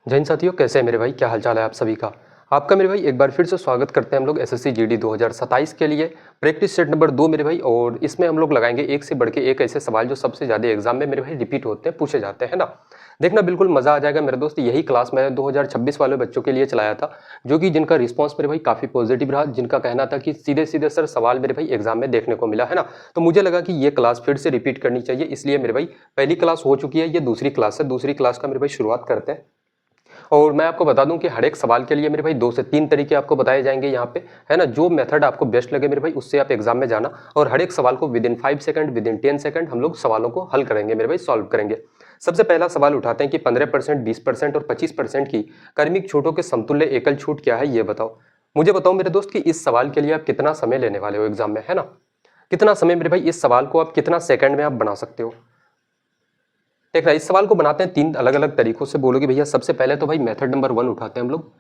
जय हिंद साथियों, कैसे हैं मेरे भाई? क्या हाल चाल है आप सभी का? आपका मेरे भाई एक बार फिर से स्वागत करते हैं हम लोग एसएससी जीडी 2027 के लिए प्रैक्टिस सेट नंबर 2 मेरे भाई। और इसमें हम लोग लगाएंगे एक से बढ़ के एक ऐसे सवाल जो सबसे ज़्यादा एग्जाम में मेरे भाई रिपीट होते हैं, पूछे जाते हैं ना। देखना बिल्कुल मज़ा आ जाएगा मेरे दोस्त। यही क्लास मैंने 2026 वाले बच्चों के लिए चलाया था, जो कि जिनका रिस्पॉन्स मेरे भाई काफ़ी पॉजिटिव रहा, जिनका कहना था कि सीधे सीधे सर सवाल मेरे भाई एग्जाम में देखने को मिला है ना। तो मुझे लगा कि ये क्लास फिर से रिपीट करनी चाहिए, इसलिए मेरे भाई पहली क्लास हो चुकी है, ये दूसरी क्लास है। दूसरी क्लास का मेरे भाई शुरुआत करते हैं। और मैं आपको बता दूं कि हर एक सवाल के लिए मेरे भाई 2 से 3 तरीके आपको बताए जाएंगे यहाँ पे, है ना। जो मेथड आपको बेस्ट लगे मेरे भाई, उससे आप एग्जाम में जाना। और हर एक सवाल को with in 5 second, with in 10 second हम लोग सवालों को हल करेंगे मेरे भाई, सॉल्व करेंगे। सबसे पहला सवाल उठाते हैं कि 15%, 20% और 25% की कर्मिक छूटों के समतुल्य एकल छूट क्या है, ये बताओ। मुझे बताओ मेरे दोस्त कि इस सवाल के लिए आप कितना समय लेने वाले हो एग्जाम में, है ना। कितना समय मेरे भाई, इस सवाल को आप कितना सेकंड में आप बना सकते हो। देख रहा है, इस सवाल को बनाते हैं 3 अलग अलग तरीकों से। बोलोगे भैया सबसे पहले तो भाई मेथड नंबर 1 उठाते हैं हम लोग।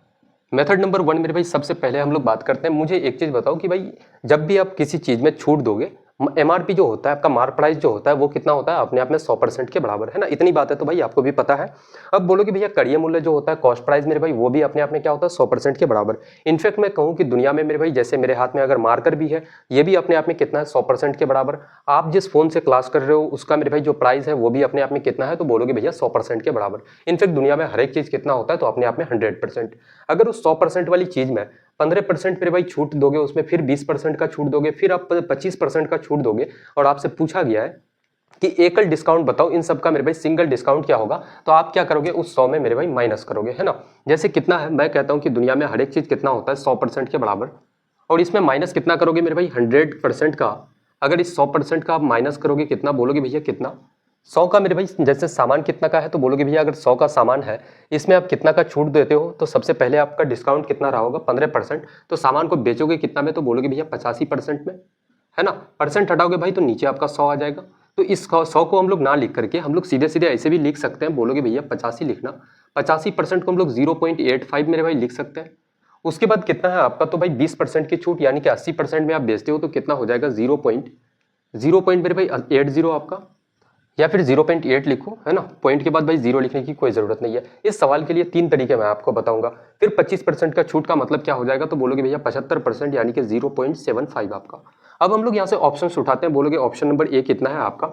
मेथड नंबर 1 मेरे भाई सबसे पहले हम लोग बात करते हैं। मुझे एक चीज बताओ कि भाई जब भी आप किसी चीज में छूट दोगे, एमआरपी जो होता है आपका, मार्क प्राइस जो होता है, वो कितना होता है अपने आप में 100% के बराबर, है ना। इतनी बात है तो भाई आपको भी पता है। अब बोलोगे भैया कड़िय मूल्य जो होता है, कॉस्ट प्राइस मेरे भाई, वो भी अपने आप में क्या होता है, 100% के बराबर। इनफैक्ट मैं कहूँ कि दुनिया में मेरे भाई, जैसे मेरे हाथ में अगर मार्कर भी है, ये भी अपने आप में कितना है, 100% के बराबर। आप जिस फोन से क्लास कर रहे हो उसका मेरे भाई जो प्राइस है वो भी अपने आप में कितना है, तो बोलोगे भैया 100% के बराबर। इनफैक्ट दुनिया में हर एक चीज कितना होता है, तो अपने आप में 100%। अगर उस 100% वाली चीज में 15% मेरे भाई छूट दोगे, उसमें फिर 20% का छूट दोगे, फिर आप 25% का छूट दोगे, और आपसे पूछा गया है कि एकल डिस्काउंट बताओ इन सब का मेरे भाई सिंगल डिस्काउंट क्या होगा, तो आप क्या करोगे, उस 100 में मेरे भाई माइनस करोगे, है ना। जैसे कितना है, मैं कहता हूं कि दुनिया में हर एक चीज कितना होता है, 100% के बराबर। और इसमें माइनस कितना करोगे मेरे भाई, 100% का। अगर इस 100% का आप माइनस करोगे, कितना बोलोगे भैया, कितना 100 का मेरे भाई, जैसे सामान कितना का है, तो बोलोगे भैया अगर 100 का सामान है, इसमें आप कितना का छूट देते हो, तो सबसे पहले आपका डिस्काउंट कितना रहा होगा, 15%। तो सामान को बेचोगे कितना में, तो बोलोगे भैया 85% में, है ना। परसेंट हटाओगे भाई तो नीचे आपका 100 आ जाएगा। तो इस 100 को हम लोग ना लिख करके हम लोग सीधे सीधे ऐसे भी लिख सकते हैं। बोलोगे भैया 85 लिखना, 85% को हम लोग 0.85 मेरे भाई लिख सकते हैं। उसके बाद कितना है आपका, तो भाई 20% की छूट, यानी कि 80% में आप बेचते हो, तो कितना हो जाएगा, 0.0 मेरे भाई 80 आपका, या फिर 0.8 लिखो, है ना। पॉइंट के बाद भाई 0 लिखने की कोई जरूरत नहीं है। इस सवाल के लिए 3 तरीके मैं आपको बताऊंगा। फिर 25% का छूट का मतलब क्या हो जाएगा, तो बोलोगे भैया 75%, यानी कि 0.75 आपका। अब हम लोग यहाँ से ऑप्शन उठाते हैं। बोलोगे ऑप्शन नंबर ए कितना है आपका,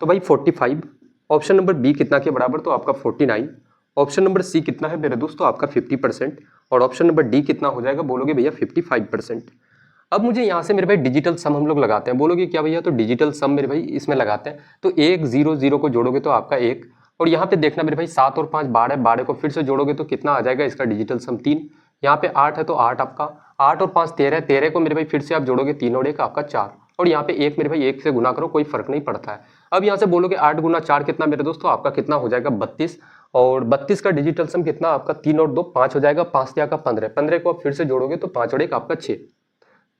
तो भाई 45। ऑप्शन नंबर बी कितना के बराबर, तो आपका 49। ऑप्शन नंबर सी कितना है मेरे दोस्तों, आपका 50%। और ऑप्शन नंबर डी कितना हो जाएगा, बोलोगे भैया 55%। अब मुझे यहाँ से मेरे भाई डिजिटल सम हम लोग लगाते हैं। बोलोगे क्या भैया, तो डिजिटल सम मेरे भाई इसमें लगाते हैं। तो 1 0 0 को जोड़ोगे तो आपका 1, और यहाँ पे देखना मेरे भाई 7 और 5 12, 12 को फिर से जोड़ोगे तो कितना आ जाएगा, इसका डिजिटल सम 3। यहाँ पे 8 है तो 8 आपका, 8 और 5 13, 13 को मेरे भाई फिर से आप जोड़ोगे 3 और 1 आपका 4। और यहाँ पे 1 मेरे भाई 1 से गुना करो, कोई फर्क नहीं पड़ता है। अब यहाँ से बोलोगे 8 गुना 4 कितना मेरे दोस्तों, आपका कितना हो जाएगा, 32। और 32 का डिजिटल सम कितना आपका, 3 और 2 5 हो जाएगा, 5 क्या का 15, 15 को आप फिर से जोड़ोगे तो 5 और 1 आपका 6।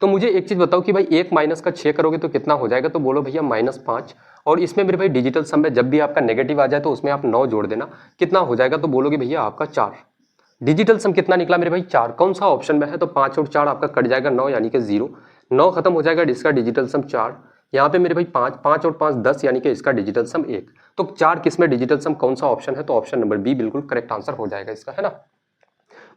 तो मुझे एक चीज बताओ कि भाई 1 माइनस का 6 करोगे तो कितना हो जाएगा, तो बोलो भैया -5। और इसमें मेरे भाई डिजिटल सम में जब भी आपका नेगेटिव आ जाए तो उसमें आप 9 जोड़ देना, कितना हो जाएगा, तो बोलोगे भैया आपका 4। डिजिटल सम कितना निकला मेरे भाई, 4। कौन सा ऑप्शन में है, तो 5 और 4 आपका कट जाएगा, 9 यानी कि 0। 9 खत्म हो जाएगा, इसका डिजिटल सम 4। यहाँ पे मेरे भाई 5, 5 और 5 10, यानी कि इसका डिजिटल सम 1। तो 4 किस में डिजिटल सम, कौन सा ऑप्शन है, तो ऑप्शन नंबर बी बिल्कुल करेक्ट आंसर हो जाएगा इसका, है ना।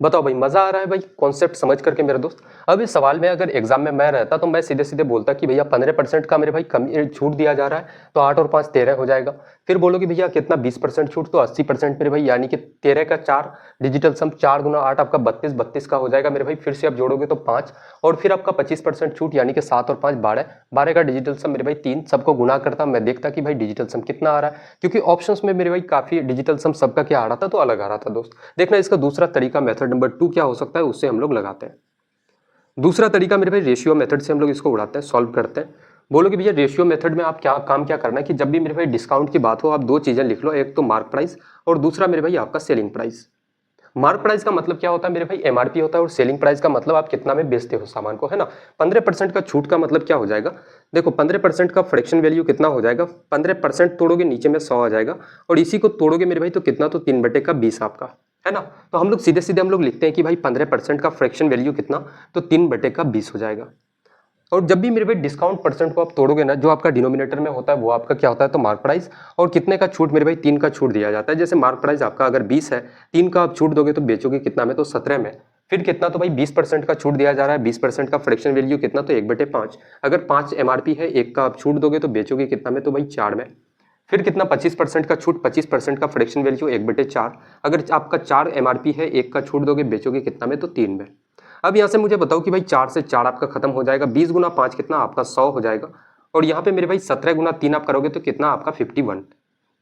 बताओ भाई, मजा आ रहा है भाई कॉन्सेप्ट समझ करके मेरे दोस्त। अब इस सवाल में अगर एग्जाम में मैं रहता तो मैं सीधे सीधे बोलता कि भैया 15% का मेरे भाई कमी छूट दिया जा रहा है, तो 8 और 5 13 हो जाएगा। फिर बोलोगे भैया कितना 20% छूट, तो 80% मेरे भाई, यानी कि 13 का 4, डिजिटल सम 4 गुना 8 आपका 32, 32 का हो जाएगा मेरे भाई। फिर से आप जोड़ोगे तो 5, और फिर आपका 25% छूट, यानी कि 7 और 5 12, 12 का डिजिटल सम मेरे भाई 3। सबको गुना करता मैं देखता कि भाई डिजिटल सम कितना आ रहा है, क्योंकि ऑप्शंस में मेरे भाई काफी डिजिटल सम सबका क्या आ रहा था, तो अलग आ रहा था दोस्त। देखना इसका दूसरा तरीका मेथड नंबर 2 क्या हो सकता है, उससे हम लोग लगाते हैं। दूसरा तरीका मेरे भाई रेशियो मेथड से हम लोग इसको उड़ाते हैं, सॉल्व करते हैं। बोलोगे भैया रेशियो मेथड में आप क्या करना है कि जब भी मेरे भाई डिस्काउंट की बात हो, आप 2 चीजें लिख लो, एक तो मार्क प्राइस और दूसरा मेरे भाई आपका सेलिंग प्राइस। मार्क प्राइस का मतलब क्या होता है मेरे भाई, एमआरपी होता है, और सेलिंग प्राइस का मतलब आप कितना में बेचते हो सामान को, है ना। 15% का छूट का मतलब क्या हो जाएगा, देखो 15% का फ्रैक्शन वैल्यू कितना हो जाएगा, 15% तोड़ोगे नीचे में 100 आ जाएगा, और इसी को तोड़ोगे मेरे भाई तो कितना, तो 3/20 आपका, है ना। तो हम लोग सीधे सीधे हम लोग लिखते हैं कि भाई 15% का फ्रैक्शन वैल्यू कितना, तो 3/20 हो जाएगा। और जब भी मेरे भाई डिस्काउंट परसेंट को आप तोड़ोगे ना, जो आपका डिनोमिनेटर में होता है वो आपका क्या होता है, तो मार्क प्राइस। और कितने का छूट मेरे भाई, 3 का छूट दिया जाता है। जैसे मार्क प्राइस आपका अगर 20 है, 3 का आप छूट दोगे तो बेचोगे कितना में, तो 17 में। फिर कितना, तो भाई 20% का छूट दिया जा रहा है, 20% का फ्रैक्शन वैल्यू कितना, तो 1/5। अगर 5 MRP है, 1 का आप छूट दोगे तो बेचोगे कितना में, तो भाई 4 में। फिर कितना, 25% का छूट, 25% का फ्रैक्शन वैल्यू 1/4। अगर आपका 4 MRP है, 1 का छूट दोगे, बेचोगे कितना में, तो 3 में। अब यहाँ से मुझे बताओ कि भाई 4 से 4 आपका खत्म हो जाएगा, 20 गुना 5 कितना आपका 100 हो जाएगा। और यहाँ पे मेरे भाई 17 गुना 3 आप करोगे तो कितना आपका 51।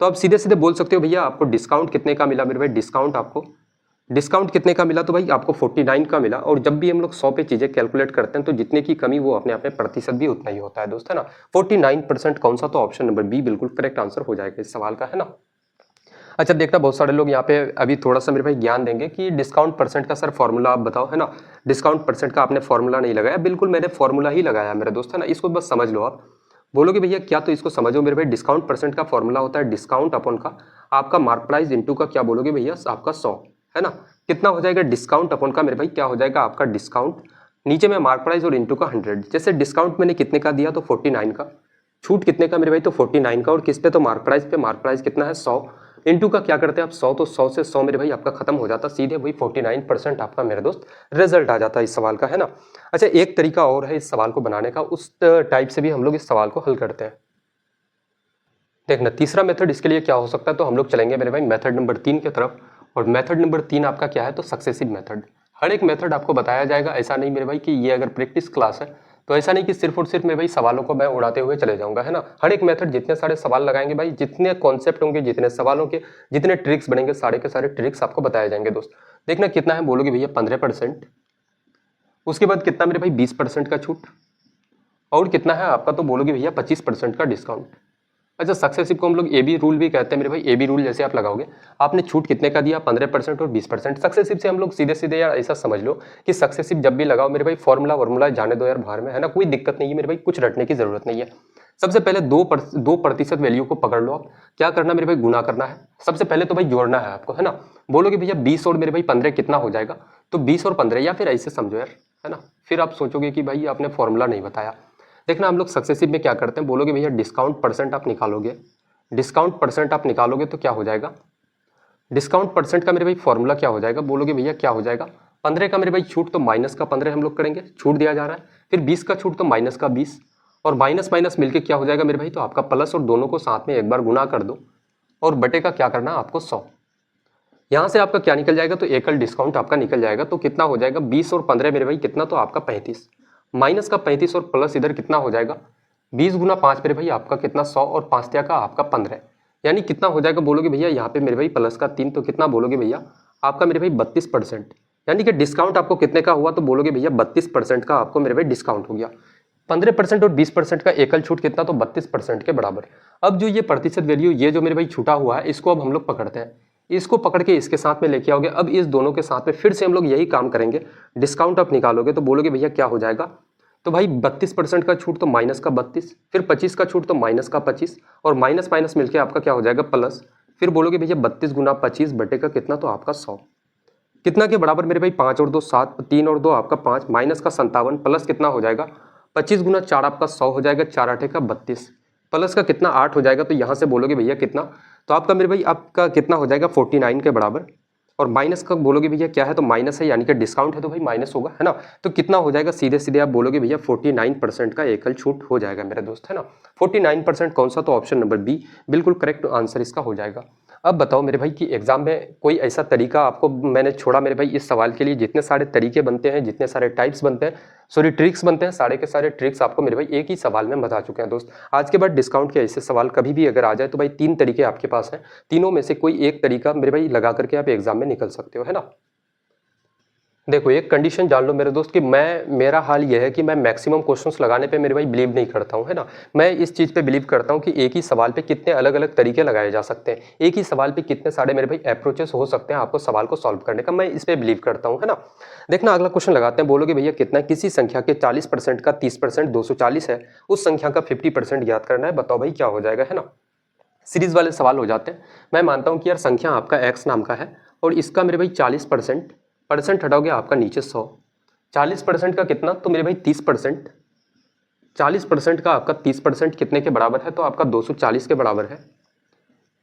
तो आप सीधे सीधे बोल सकते हो भैया आपको डिस्काउंट कितने का मिला मेरे भाई, डिस्काउंट कितने का मिला, तो भाई आपको 49 का मिला। और जब भी हम लोग 100 पे चीजें कैलकुलेट करते हैं तो जितने की कमी वो अपने आप में प्रतिशत भी उतना ही होता है दोस्त, है ना। 49% कौन सा, तो ऑप्शन नंबर बी बिल्कुल करेक्ट आंसर हो जाएगा इस सवाल का, है ना। अच्छा देखना, बहुत सारे लोग यहाँ पे अभी थोड़ा सा मेरे भाई ज्ञान देंगे कि डिस्काउंट परसेंट का सर फॉर्मूला आप बताओ, है ना। डिस्काउंट परसेंट का आपने फॉर्मूला नहीं लगाया, बिल्कुल मैंने फॉर्मूला ही लगाया मेरे दोस्त, है ना। इसको बस समझ लो आप। बोलोगे भैया क्या, तो इसको समझो मेरे भाई। डिस्काउंट परसेंट का फॉर्मूला होता है डिस्काउंट अपॉन का आपका मार्क प्राइस इंटू का क्या बोलोगे भैया, आपका 100, है ना। कितना हो जाएगा, डिस्काउंट अपॉन का मेरे भाई क्या हो जाएगा आपका डिस्काउंट, नीचे में मार्क प्राइस और इंटू का 100। जैसे डिस्काउंट मैंने कितने का दिया, तो 49 का। छूट कितने का मेरे भाई, तो 49 का। और किस पे, तो मार्क प्राइस पे। मार्क प्राइस कितना है, 100। इंटू का क्या करते हैं आप, 100, तो 100 से 100 मेरे भाई आपका खत्म हो जाता, सीधे वही 49% आपका मेरे दोस्त रिजल्ट आ जाता है इस सवाल का, है ना। अच्छा एक तरीका और है इस सवाल को बनाने का, उस टाइप से भी हम लोग इस सवाल को हल करते हैं। देखना तीसरा मेथड इसके लिए क्या हो सकता है, तो हम लोग चलेंगे मेरे भाई मेथड नंबर 3 की तरफ। और मेथड नंबर 3 आपका क्या है, तो सक्सेसिव मेथड। हर एक मेथड आपको बताया जाएगा, ऐसा नहीं मेरे भाई कि ये अगर प्रैक्टिस क्लास है तो ऐसा नहीं कि सिर्फ और सिर्फ मेरे भाई सवालों को मैं उड़ाते हुए चले जाऊंगा, है ना। हर एक मेथड जितने सारे सवाल लगाएंगे भाई, जितने कॉन्सेप्ट होंगे, जितने सवालों के जितने ट्रिक्स बनेंगे, सारे के सारे ट्रिक्स आपको बताए जाएंगे दोस्त। देखना कितना है, बोलोगे भैया 15%। उसके बाद कितना मेरे भाई 20% का छूट। और कितना है आपका, तो बोलोगे भैया 25% का डिस्काउंट। अच्छा सक्सेसिव को हम लोग ए बी रूल भी कहते हैं मेरे भाई। ए बी रूल जैसे आप लगाओगे, आपने छूट कितने का दिया, 15% और 20%। सक्सेसिव से हम लोग सीधे सीधे यार ऐसा समझ लो कि सक्सेसिव जब भी लगाओ मेरे भाई, फॉर्मूला वार्मूला जाने दो यार बाहर में, है ना। कोई दिक्कत नहीं है मेरे भाई, कुछ रटने की जरूरत नहीं है। सबसे पहले 2% वैल्यू को पकड़ लो आप। क्या करना मेरे भाई, गुना करना है। सबसे पहले तो भाई जोड़ना है आपको, है ना। बोलोगे भैया 20 और मेरे भाई 15 कितना हो जाएगा, तो 20 और 15, या फिर ऐसे समझो यार, है ना। फिर आप सोचोगे कि भाई आपने फॉर्मूला नहीं बताया। देखना हम लोग सक्सेसिव में क्या करते हैं, बोलोगे भैया डिस्काउंट परसेंट आप निकालोगे। डिस्काउंट परसेंट आप निकालोगे तो क्या हो जाएगा, डिस्काउंट परसेंट का मेरे भाई फॉर्मूला क्या हो जाएगा, बोलोगे भैया क्या हो जाएगा। 15 का मेरे भाई छूट, तो माइनस का 15 हम लोग करेंगे, छूट दिया जा रहा है। फिर 20 का छूट, तो माइनस का 20। और माइनस माइनस मिलके क्या हो जाएगा मेरे भाई, तो आपका प्लस। और दोनों को साथ में एक बार गुना कर दो, और बटे का क्या करना आपको 100। यहाँ से आपका क्या निकल जाएगा, तो एकल डिस्काउंट आपका निकल जाएगा। तो कितना हो जाएगा, 20 और 15 मेरे भाई कितना, तो आपका 35। माइनस का 35 और प्लस इधर कितना हो जाएगा, 20 गुना 5 मेरे भाई आपका कितना 100, और 5 त्या का आपका 15। यानी कितना हो जाएगा, बोलोगे भैया यहाँ पे मेरे भाई प्लस का 3, तो कितना बोलोगे भैया आपका मेरे भाई 32%। यानी कि डिस्काउंट आपको कितने का हुआ, तो बोलोगे भैया 32% का आपको मेरे भाई डिस्काउंट हो गया। 15% और 20% का एकल छूट कितना, तो 32% के बराबर। अब जो ये प्रतिशत वैल्यू, ये जो मेरे भाई छूटा हुआ है, इसको अब हम लोग पकड़ते हैं। इसको पकड़ के इसके साथ में लेके आओगे। अब इस दोनों के साथ में फिर से हम लोग यही काम करेंगे। डिस्काउंट आप निकालोगे तो बोलोगे भैया क्या हो जाएगा, तो भाई 32% का छूट, तो माइनस का 32। फिर 25 का छूट, तो माइनस का 25। और माइनस माइनस मिलके आपका क्या हो जाएगा, प्लस। फिर बोलोगे भैया 32 गुना 25 बटे का कितना, तो आपका 100। कितना के बराबर मेरे भाई, 5 और 2 7, 3 और 2 आपका 5, माइनस का 57, प्लस कितना हो जाएगा 25 गुना 4 आपका 100 हो जाएगा, 4 8 का 32, प्लस का कितना 8 हो जाएगा। तो यहाँ से बोलोगे भैया कितना, तो आपका मेरे भाई आपका कितना हो जाएगा 49 के बराबर। और माइनस का बोलोगे भैया क्या है, तो माइनस है, यानी कि डिस्काउंट है तो भाई माइनस होगा, है ना। तो कितना हो जाएगा, सीधे सीधे आप बोलोगे भैया 49% का एकल छूट हो जाएगा मेरे दोस्त, है ना। 49% कौन सा, तो ऑप्शन नंबर बी बिल्कुल करेक्ट आंसर इसका हो जाएगा। अब बताओ मेरे भाई कि एग्जाम में कोई ऐसा तरीका आपको मैंने छोड़ा मेरे भाई इस सवाल के लिए। जितने सारे तरीके बनते हैं, जितने सारे टाइप्स बनते हैं, सॉरी ट्रिक्स बनते हैं, सारे के सारे ट्रिक्स आपको मेरे भाई एक ही सवाल में बता चुके हैं दोस्त। आज के बाद डिस्काउंट के ऐसे सवाल कभी भी अगर आ जाए तो भाई 3 तरीके आपके पास हैं, तीनों में से कोई एक तरीका मेरे भाई लगा करके आप एग्जाम में निकल सकते हो, है ना। देखो एक कंडीशन जान लो मेरे दोस्त कि मेरा हाल यह है कि मैं मैक्सिमम क्वेश्चंस लगाने पे मेरे भाई बिलीव नहीं करता हूँ, है ना। मैं इस चीज़ पे बिलीव करता हूँ कि एक ही सवाल पे कितने अलग अलग तरीके लगाए जा सकते हैं, एक ही सवाल पे कितने सारे मेरे भाई अप्रोचेस हो सकते हैं आपको सवाल को सॉल्व करने का, मैं इस पे बिलीव करता हूँ, है ना। देखना अगला क्वेश्चन लगाते हैं। बोलोगे भैया कितना, किसी संख्या के 40% का 30% 240 है, उस संख्या का 50% याद करना है, बताओ भाई क्या हो जाएगा, है ना। सीरीज वाले सवाल हो जाते हैं। मैं मानता हूँ कि यार संख्या आपका एक्स नाम का है और इसका मेरे भाई 40%, परसेंट हटाओगे आपका नीचे 100, 40% का कितना, तो मेरे भाई 30%, 40% का आपका 30% कितने के बराबर है? तो आपका 240 के बराबर है।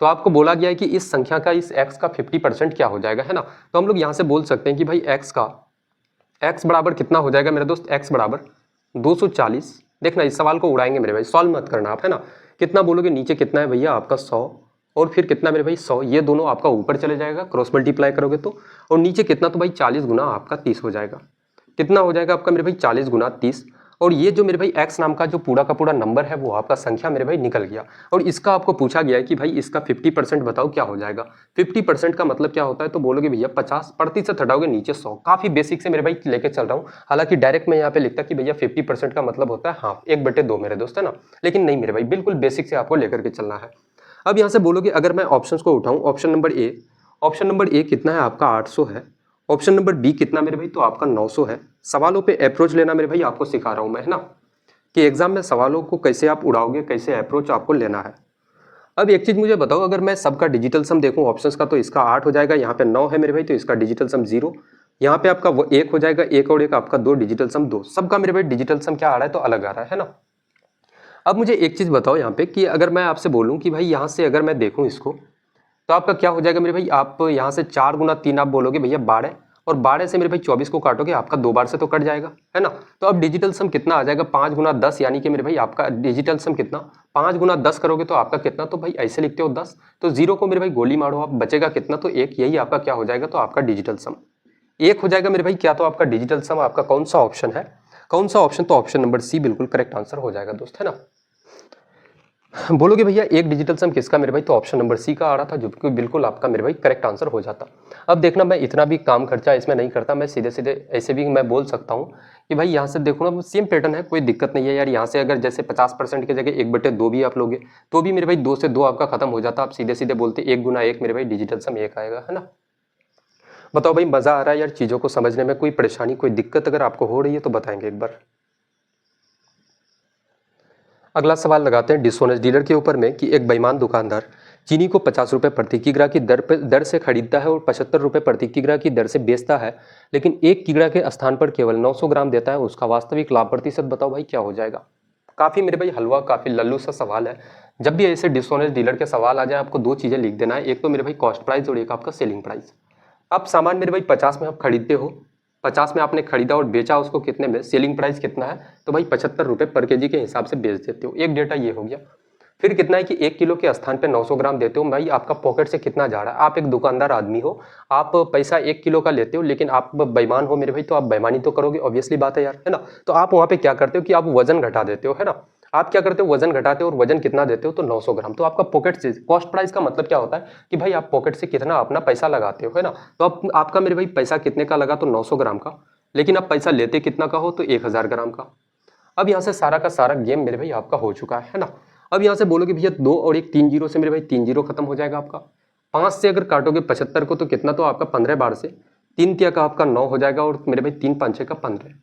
तो आपको बोला गया है कि इस संख्या का इस x का 50% क्या हो जाएगा, है ना। तो हम लोग यहाँ से बोल सकते हैं कि भाई x बराबर कितना हो जाएगा मेरे दोस्त? x बराबर 240। देखना इस सवाल को उड़ाएंगे मेरे भाई, सॉल्व मत करना आप, है ना। कितना बोलोगे? नीचे कितना है भैया आपका 100, और फिर कितना मेरे भाई 100, ये दोनों आपका ऊपर चले जाएगा, क्रॉस मल्टीप्लाई करोगे तो, और नीचे कितना? तो भाई 40 गुना आपका 30 हो जाएगा। कितना हो जाएगा आपका मेरे भाई? 40 गुना 30। और ये जो मेरे भाई x नाम का जो पूरा का पूरा नंबर है वो आपका संख्या मेरे भाई निकल गया। और इसका आपको पूछा गया है कि भाई इसका 50% बताओ क्या हो जाएगा। 50% का मतलब क्या होता है? तो बोलोगे भैया 50% हटाओगे नीचे 100। काफी बेसिक से मेरे भाई लेके चल रहा हूँ, हालांकि डायरेक्ट मैं यहाँ पे लिखता कि भैया 50% का मतलब होता है हाफ, 1/2 मेरे दोस्त, है ना। लेकिन नहीं मेरे भाई, बिल्कुल बेसिक से आपको लेकर के चलना है। अब यहाँ से बोलोगे अगर मैं ऑप्शन को उठाऊँ, ऑप्शन नंबर ए कितना है आपका? 800 है। ऑप्शन नंबर बी कितना मेरे भाई? तो आपका 900 है। सवालों पे अप्रोच लेना मेरे भाई आपको सिखा रहा हूं मैं, है ना, कि एग्जाम में सवालों को कैसे आप उड़ाओगे, कैसे अप्रोच आपको लेना है। अब एक चीज मुझे बताओ, अगर मैं सबका डिजिटल सम देखूं ऑप्शंस का, तो इसका 8 हो जाएगा, यहाँ पे 9 है मेरे भाई, तो इसका डिजिटल सम 0। यहाँ पे आपका वो 1 हो जाएगा, 1 और 1 आपका 2, डिजिटल सम 2। सबका मेरे भाई डिजिटल सम क्या आ रहा है? तो अलग आ रहा है ना। अब मुझे एक चीज बताओ यहाँ पे कि अगर मैं आपसे बोलूँ कि भाई यहाँ से अगर मैं देखूँ इसको, तो आपका क्या हो जाएगा मेरे भाई? आप यहाँ से 4 गुना 3 आप बोलोगे भैया 12, और 12 से मेरे भाई 24 को काटोगे, आपका 2 बार से तो कट जाएगा, है ना। तो अब डिजिटल सम कितना आ जाएगा? 5 गुना 10, यानी कि मेरे भाई आपका डिजिटल सम कितना? 5 गुना 10 करोगे तो आपका कितना? तो भाई ऐसे लिखते हो 10, तो 0 को मेरे भाई गोली मारो आप, बचेगा कितना? तो 1। यही आपका क्या हो जाएगा? तो आपका डिजिटल सम 1 हो जाएगा मेरे भाई। क्या? तो आपका डिजिटल सम आपका कौन सा ऑप्शन है? कौन सा ऑप्शन? तो ऑप्शन नंबर सी बिल्कुल करेक्ट आंसर हो जाएगा दोस्त, है ना। बोलोगे भैया एक डिजिटल सम किसका मेरे भाई? तो ऑप्शन नंबर सी का आ रहा था, जो कि बिल्कुल आपका मेरे भाई करेक्ट आंसर हो जाता। अब देखना मैं इतना भी काम खर्चा इसमें नहीं करता, मैं सीधे सीधे ऐसे भी मैं बोल सकता हूँ कि भाई यहाँ से देखो ना, सेम पैटर्न है, कोई दिक्कत नहीं है यार। यहाँ से अगर जैसे 50% की जगह 1/2 भी आप लोगे तो भी मेरे भाई 2 से 2 आपका खत्म हो जाता। आप सीधे सीधे बोलते 1 गुना 1 मेरे भाई डिजिटल सम 1 आएगा, है ना। बताओ भाई मजा आ रहा है यार चीजों को समझने में? कोई परेशानी, कोई दिक्कत अगर आपको हो रही है तो बताएंगे एक बार। अगला सवाल लगाते हैं डिसऑनेस्ट डीलर के ऊपर में, कि एक बेईमान दुकानदार चीनी को 50 रुपये प्रति किग्रा की दर से खरीदता है और 75 रुपये प्रति किग्रा की दर से बेचता है, लेकिन 1 किग्रा के स्थान पर केवल 900 ग्राम देता है। उसका वास्तविक लाभ प्रतिशत बताओ भाई क्या हो जाएगा। काफी मेरे भाई हलवा, काफी लल्लू सा सवाल है। जब भी ऐसे डिसऑनेस्ट डीलर के सवाल आ जाए, आपको 2 चीजें लिख देना है, एक तो मेरे भाई कॉस्ट प्राइस और एक आपका सेलिंग प्राइस। आप सामान मेरे भाई 50 में आप खरीदते हो, 50 में आपने खरीदा और बेचा उसको कितने में? सेलिंग प्राइस कितना है? तो भाई 75 रुपये पर केजी के हिसाब से बेच देते हो। एक डेटा ये हो गया। फिर कितना है कि 1 किलो के स्थान पे 900 ग्राम देते हो। भाई आपका पॉकेट से कितना जा रहा है? आप एक दुकानदार आदमी हो, आप पैसा 1 किलो का लेते हो, लेकिन आप बेईमान हो मेरे भाई, तो आप बेईमानी तो करोगे, ऑब्वियसली बात है यार, है ना। तो आप वहाँ पे क्या करते हो कि आप वजन घटा देते हो, है ना। आप क्या करते हो? वजन घटाते हो, और वजन कितना देते हो? तो 900 ग्राम। तो आपका पॉकेट से कॉस्ट प्राइस का मतलब क्या होता है कि भाई आप पॉकेट से कितना अपना पैसा लगाते हो, है ना। तो आपका मेरे भाई पैसा कितने का लगा? तो 900 ग्राम का, लेकिन आप पैसा लेते कितना का हो? तो 1000 ग्राम का। अब यहाँ से सारा का सारा गेम मेरे भाई आपका हो चुका है ना। अब यहाँ से बोलोगे भैया 2 और 1 3 जीरो से मेरे भाई 3 जीरो खत्म हो जाएगा आपका। 5 से अगर काटोगे 75 को तो कितना? तो आपका 15 बार से 3 तिया का आपका 9 हो जाएगा, और मेरे भाई 3 5 6 का 15।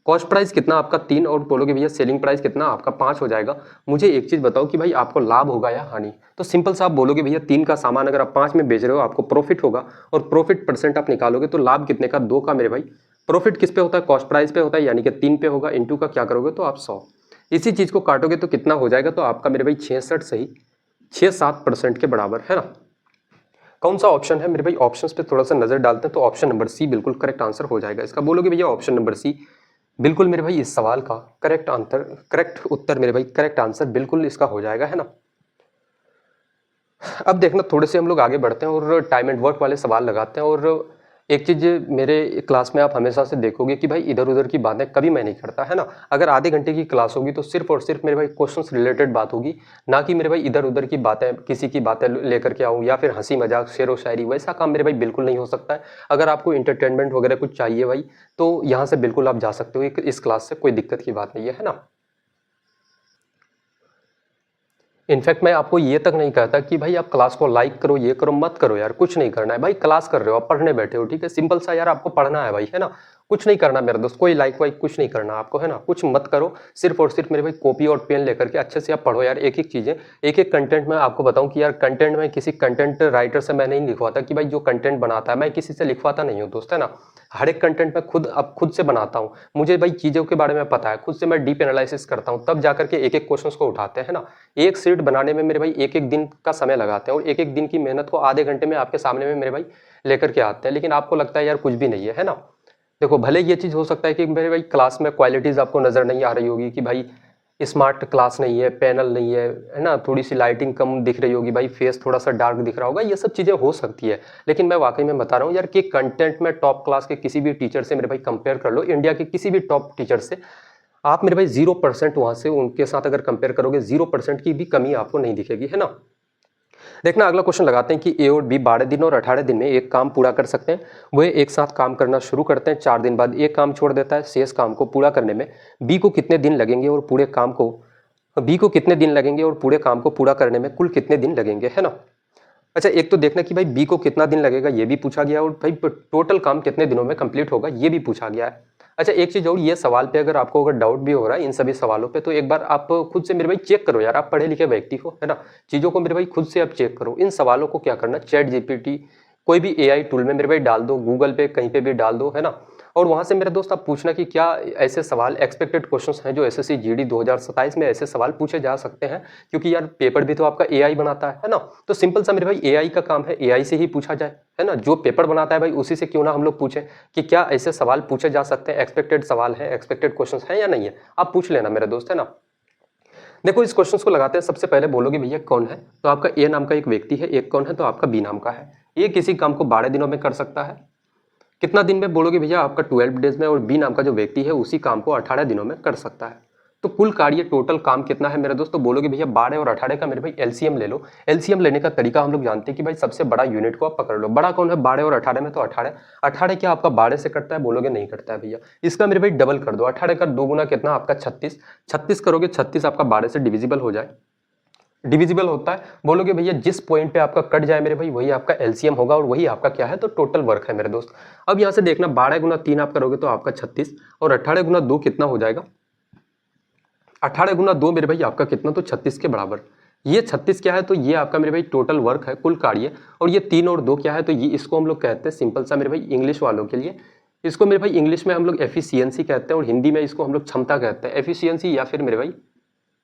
कॉस्ट प्राइस कितना आपका? 3, और बोलोगे भैया सेलिंग प्राइस कितना आपका? 5 हो जाएगा। मुझे एक चीज बताओ कि भाई आपको लाभ होगा या हानि? तो सिंपल सा आप बोलोगे भैया 3 का सामान अगर आप 5 में बेच रहे हो, आपको प्रॉफिट होगा, और प्रॉफिट परसेंट आप निकालोगे तो लाभ कितने का? 2 का मेरे भाई। प्रॉफिट किस पे होता है? कॉस्ट प्राइस पे होता है, यानी कि 3 पे होगा। इनटू का क्या करोगे? तो आप 100। इसी चीज को काटोगे तो कितना हो जाएगा? तो आपका मेरे भाई 66 सही 6-7% के बराबर, है ना। कौन सा ऑप्शन है मेरे भाई? ऑप्शंस पे थोड़ा सा नजर डालते हैं, तो ऑप्शन नंबर सी बिल्कुल करेक्ट आंसर हो जाएगा इसका। बोलोगे भैया ऑप्शन नंबर सी बिल्कुल मेरे भाई इस सवाल का करेक्ट उत्तर मेरे भाई, करेक्ट आंसर बिल्कुल इसका हो जाएगा, है ना। अब देखना थोड़े से हम लोग आगे बढ़ते हैं और टाइम एंड वर्क वाले सवाल लगाते हैं। और एक चीज मेरे क्लास में आप हमेशा से देखोगे कि भाई इधर उधर की बातें कभी मैं नहीं करता, है ना। अगर आधे घंटे की क्लास होगी तो सिर्फ और सिर्फ मेरे भाई क्वेश्चंस रिलेटेड बात होगी, ना कि मेरे भाई इधर उधर की बातें, किसी की बातें लेकर के आऊँ, या फिर हंसी मजाक शेरो शायरी, वैसा काम मेरे भाई बिल्कुल नहीं हो सकता है। अगर आपको इंटरटेनमेंट वगैरह कुछ चाहिए भाई, तो यहाँ से बिल्कुल आप जा सकते हो, इस क्लास से कोई दिक्कत की बात नहीं है ना। इनफैक्ट मैं आपको ये तक नहीं कहता कि भाई आप क्लास को लाइक करो, ये करो, मत करो यार, कुछ नहीं करना है भाई। क्लास कर रहे हो, आप पढ़ने बैठे हो, ठीक है, सिंपल सा यार आपको पढ़ना है भाई, है ना। कुछ नहीं करना मेरे दोस्त, कोई लाइक वाइक कुछ नहीं करना आपको, है ना, कुछ मत करो। सिर्फ और सिर्फ मेरे भाई कॉपी और पेन लेकर के अच्छे से आप पढ़ो यार, एक एक चीज़ें, एक एक कंटेंट में आपको बताऊं कि यार कंटेंट में किसी कंटेंट राइटर से मैं नहीं लिखवाता कि भाई जो कंटेंट बनाता है मैं किसी से लिखवाता नहीं हूँ दोस्त, है ना। हर एक कंटेंट में खुद से बनाता हूँ, मुझे भाई चीज़ों के बारे में पता है, खुद से मैं डीप एनालिसिस करता हूँ, तब जाकर के एक एक क्वेश्चन को उठाते हैं ना। एक सीट बनाने में मेरे भाई एक एक दिन का समय लगाते हैं और एक एक दिन की मेहनत को आधे घंटे में आपके सामने में मेरे भाई लेकर के आते हैं, लेकिन आपको लगता है यार कुछ भी नहीं है ना। देखो भले ये चीज़ हो सकता है कि मेरे भाई क्लास में क्वालिटीज़ आपको नज़र नहीं आ रही होगी कि भाई स्मार्ट क्लास नहीं है, पैनल नहीं है ना, थोड़ी सी लाइटिंग कम दिख रही होगी, भाई फेस थोड़ा सा डार्क दिख रहा होगा, ये सब चीज़ें हो सकती है। लेकिन मैं वाकई में बता रहा हूँ यार कि कंटेंट में टॉप क्लास के किसी भी टीचर से मेरे भाई कंपेयर कर लो, इंडिया के किसी भी टॉप टीचर से, आप मेरे भाई 0% वहाँ से उनके साथ अगर कंपेयर करोगे 0% की भी कमी आपको नहीं दिखेगी, है ना। देखना अगला क्वेश्चन लगाते हैं कि ए और बी 12 दिन और 18 दिन में एक काम पूरा कर सकते हैं। वह एक साथ काम करना शुरू करते हैं, 4 दिन बाद एक काम छोड़ देता है। शेष काम को पूरा करने में बी को कितने दिन लगेंगे और पूरे काम को पूरा करने में कुल कितने दिन लगेंगे, है ना। अच्छा, एक तो देखना कि भाई बी को कितना दिन लगेगा ये भी पूछा गया और भाई टोटल काम कितने दिनों में कंप्लीट होगा ये भी पूछा गया है। अच्छा, एक चीज़ और, ये सवाल पे अगर आपको अगर डाउट भी हो रहा है इन सभी सवालों पे, तो एक बार आप खुद से मेरे भाई चेक करो यार, आप पढ़े लिखे व्यक्ति हो, है ना। चीज़ों को मेरे भाई खुद से आप चेक करो, इन सवालों को क्या करना, चैट जीपीटी कोई भी एआई टूल में मेरे भाई डाल दो, गूगल पे कहीं पे भी डाल दो, है ना। और वहाँ से मेरे दोस्त आप पूछना कि क्या ऐसे सवाल एक्सपेक्टेड क्वेश्चंस हैं जो एसएससी जीडी 2027 में ऐसे सवाल पूछे जा सकते हैं, क्योंकि यार पेपर भी तो आपका एआई बनाता है ना। तो सिंपल सा मेरे भाई एआई का काम है, एआई से ही पूछा जाए, है ना। जो पेपर बनाता है भाई उसी से क्यों ना हम लोग पूछें कि क्या ऐसे सवाल पूछे जा सकते हैं, एक्सपेक्टेड सवाल है, एक्सपेक्टेड क्वेश्चन है या नहीं है, आप पूछ लेना मेरे दोस्त, है ना। देखो इस क्वेश्चन को लगाते हैं, सबसे पहले बोलोगे भैया कौन है, तो आपका ए नाम का एक व्यक्ति है, एक कौन है, तो आपका बी नाम का है। ये किसी काम को 12 दिनों में कर सकता है। कितना दिन में, बोलोगे भैया आपका 12 डेज में, और बी नाम का जो व्यक्ति है उसी काम को 18 दिनों में कर सकता है। तो कुल कार्य टोटल काम कितना है मेरे दोस्त, तो बोलोगे भैया 12 और 18 का मेरे भाई एलसीएम ले लो। एलसीएम लेने का तरीका हम लोग जानते हैं कि भाई सबसे बड़ा यूनिट को आप पकड़ लो। बड़ा कौन है 12 और 18 में, तो 18 क्या आपका 12 से कटता है, बोलोगे नहीं कटता है भैया। इसका मेरे भाई डबल कर दो, 18 का 2 गुना कितना आपका 36 करोगे, 36 आपका 12 से डिविजिबल हो जाए, डिविजिबल होता है। बोलोगे भैया जिस पॉइंट पे आपका कट जाए मेरे भाई वही आपका एलसीएम होगा और वही आपका क्या है, तो टोटल वर्क है मेरे दोस्त। अब यहां से देखना 12 गुना 3 आप करोगे तो आपका 36, और 18 गुना 2 कितना हो जाएगा, 18 गुना 2 मेरे भाई आपका कितना, तो 36 के बराबर। ये 36 क्या है, तो ये आपका मेरे भाई टोटल वर्क है, कुल कार्य। और ये 3 और 2 क्या है, तो ये इसको हम लोग कहते हैं सिंपल सा मेरे भाई इंग्लिश वालों के लिए, इसको मेरे भाई इंग्लिश में हम लोग एफिशिएंसी कहते हैं और हिंदी में इसको हम लोग क्षमता कहते हैं। एफिशिएंसी या फिर मेरे भाई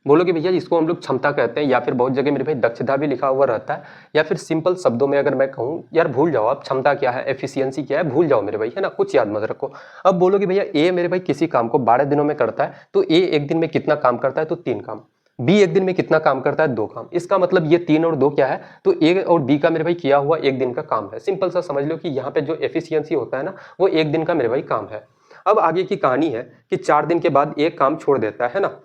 बोलोगे भैया इसको हम लोग क्षमता कहते हैं, या फिर बहुत जगह मेरे भाई दक्षता भी लिखा हुआ रहता है, या फिर सिंपल शब्दों में अगर मैं कहूँ, यार भूल जाओ आप क्षमता क्या है, एफिशिएंसी क्या है, भूल जाओ मेरे भाई, है ना, कुछ याद मत रखो। अब बोलोगे भैया ए मेरे भाई किसी काम को 12 दिनों में करता है, तो ए एक दिन में कितना काम करता है, तो 3 काम। बी एक दिन में कितना काम करता है, 2 काम। इसका मतलब ये 3 और 2 क्या है, तो ए और बी का मेरे भाई किया हुआ एक दिन का काम है। सिंपल सा समझ लो कि यहाँ पे जो एफिशिएंसी होता है ना, वो एक दिन का मेरे भाई काम है। अब आगे की कहानी है कि 4 दिन के बाद एक काम छोड़ देता है ना।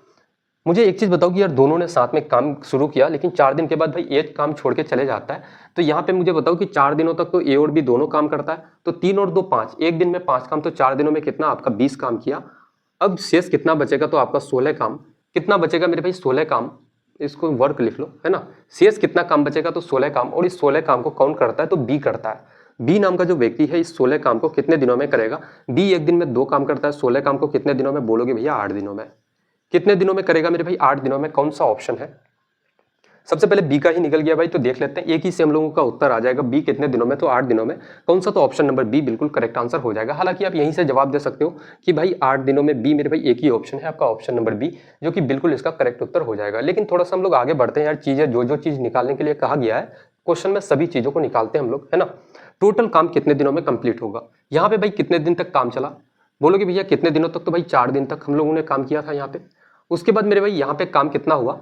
मुझे एक चीज बताओ कि यार दोनों ने साथ में काम शुरू किया, लेकिन 4 दिन के बाद भाई एक काम छोड़ के चले जाता है, तो यहाँ पे मुझे बताओ कि 4 दिनों तक तो ए और बी दोनों काम करता है, तो 3 और 2 5, एक दिन में 5 काम, तो 4 दिनों में कितना आपका 20 काम किया। अब शेष कितना बचेगा, तो आपका 16 काम। कितना बचेगा मेरे भाई 16 काम, इसको वर्क लिख लो, है ना। शेष कितना काम बचेगा, तो 16 काम, और इस 16 काम को कौन करता है, तो बी करता है। बी नाम का जो व्यक्ति है इस 16 काम को कितने दिनों में करेगा, बी एक दिन में 2 काम करता है, 16 काम को कितने दिनों में, बोलोगे भैया 8 दिनों में। कितने दिनों में करेगा मेरे भाई, 8 दिनों में। कौन सा ऑप्शन है, सबसे पहले बी का ही निकल गया भाई, तो देख लेते हैं, एक ही से हम लोगों का उत्तर आ जाएगा, बी कितने दिनों में, तो 8 दिनों में। कौन सा, तो ऑप्शन नंबर बी बिल्कुल करेक्ट आंसर हो जाएगा। हालांकि आप यहीं से जवाब दे सकते हो कि भाई 8 दिनों में बी मेरे भाई एक ही ऑप्शन है आपका, ऑप्शन नंबर बी, जो कि बिल्कुल इसका करेक्ट उत्तर हो जाएगा। लेकिन थोड़ा सा हम लोग आगे बढ़ते हैं यार, चीजें जो चीज निकालने के लिए कहा गया है क्वेश्चन में सभी चीजों को निकालते हैं हम लोग, है ना। टोटल काम कितने दिनों में कंप्लीट होगा, यहाँ पे भाई कितने दिन तक काम चला, बोलोगे भैया कितने दिनों तक, तो भाई 4 दिन तक हम लोगों ने काम किया था यहाँ पे। उसके बाद मेरे भाई यहाँ पे काम कितना हुआ,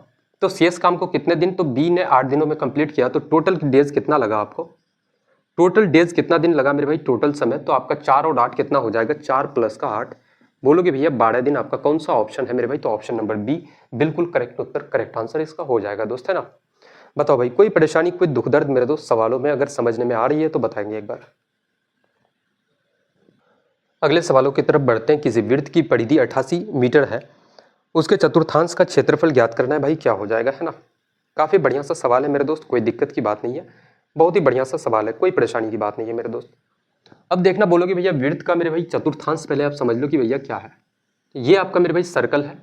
तो शेष काम को कितने दिन, तो बी ने 8 दिनों में कंप्लीट किया, तो टोटल डेज कितना लगा आपको, टोटल डेज कितना दिन लगा मेरे भाई, टोटल समय, तो आपका 4 और 8 कितना हो जाएगा, 4 प्लस का 8, बोलोगे भैया 12 दिन। आपका कौन सा ऑप्शन है मेरे भाई, तो ऑप्शन नंबर बी बिल्कुल करेक्ट उत्तर, करेक्ट आंसर इसका हो जाएगा दोस्त, है ना। बताओ भाई कोई परेशानी, कोई दुख दर्द मेरे दोस्त सवालों में अगर समझने में आ रही है तो बताएंगे एक बार। अगले सवालों की तरफ बढ़ते हैं। किसी वृत्त की परिधि 88 मीटर है, उसके चतुर्थांश का क्षेत्रफल ज्ञात करना है, भाई क्या हो जाएगा, है ना। काफ़ी बढ़िया सा सवाल है मेरे दोस्त, कोई दिक्कत की बात नहीं है, बहुत ही बढ़िया सा सवाल है, कोई परेशानी की बात नहीं है मेरे दोस्त। अब देखना बोलोगे भैया वृत्त का मेरे भाई चतुर्थांश पहले आप समझ लो कि भैया क्या है। ये आपका मेरे भाई सर्कल है,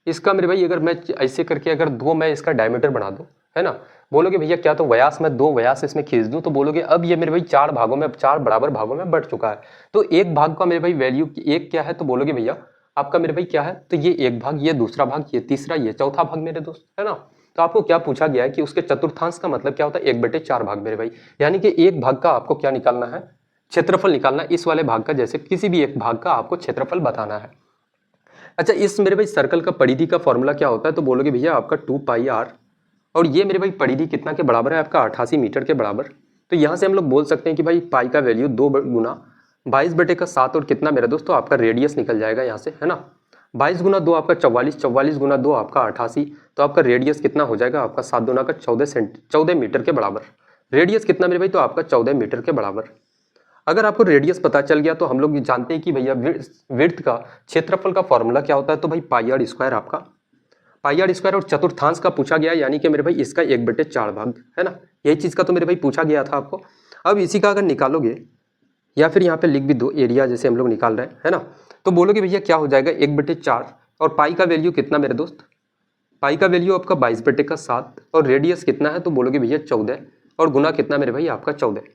इसका मेरे भाई अगर मैं ऐसे करके अगर दो मैं इसका डायमीटर बना दूं, है ना, बोलोगे भैया क्या, तो व्यास में दो व्यास इसमें खींच दूं, तो बोलोगे अब ये मेरे भाई चार भागों में, चार बराबर भागों में बढ़ चुका है। तो एक भाग का मेरे भाई वैल्यू एक क्या है, तो बोलोगे भैया आपका मेरे भाई क्या है, तो ये एक भाग, ये दूसरा भाग, ये तीसरा, ये चौथा भाग मेरे दोस्त, है ना। तो आपको क्या पूछा गया है कि उसके चतुर्थांश का मतलब क्या होता है, 1/4 भाग मेरे भाई, यानी कि एक भाग का आपको क्या निकालना है, क्षेत्रफल निकालना है। इस वाले भाग का जैसे किसी भी एक भाग का आपको क्षेत्रफल बताना है। अच्छा, इस मेरे भाई सर्कल का परिधि का फॉर्मूला क्या होता है, तो बोलोगे भैया आपका 2πr, और ये मेरे भाई परिधि कितना के बराबर है, आपका 88 मीटर के बराबर। तो यहाँ से हम लोग बोल सकते हैं कि भाई पाई का वैल्यू 2 गुना 22/7 और कितना मेरा दोस्त, तो आपका रेडियस निकल जाएगा यहाँ से, है ना। 22 गुना 2 आपका 44, 44 गुना 2 आपका 88, तो आपका रेडियस कितना हो जाएगा, आपका 7 दूना का 14 मीटर के बराबर। रेडियस कितना मेरे भाई, तो आपका 14 मीटर के बराबर। अगर आपको रेडियस पता चल गया तो हम लोग जानते हैं कि भैया वृत्त का क्षेत्रफल का फॉर्मूला क्या होता है, तो भाई πr स्क्वायर, आपका πr स्क्वायर, और चतुर्थांश का पूछा गया, यानी कि मेरे भाई इसका 1/4 भाग, है ना। यही चीज का तो मेरे भाई पूछा गया था आपको। अब इसी का अगर निकालोगे या फिर यहाँ पे लिख भी दो एरिया, जैसे हम लोग निकाल रहे हैं, है ना, तो बोलोगे भैया क्या हो जाएगा 1/4, और पाई का वैल्यू कितना मेरे दोस्त, पाई का वैल्यू आपका 22/7, और रेडियस कितना है, तो बोलोगे भैया 14, और गुना कितना मेरे भाई आपका 14।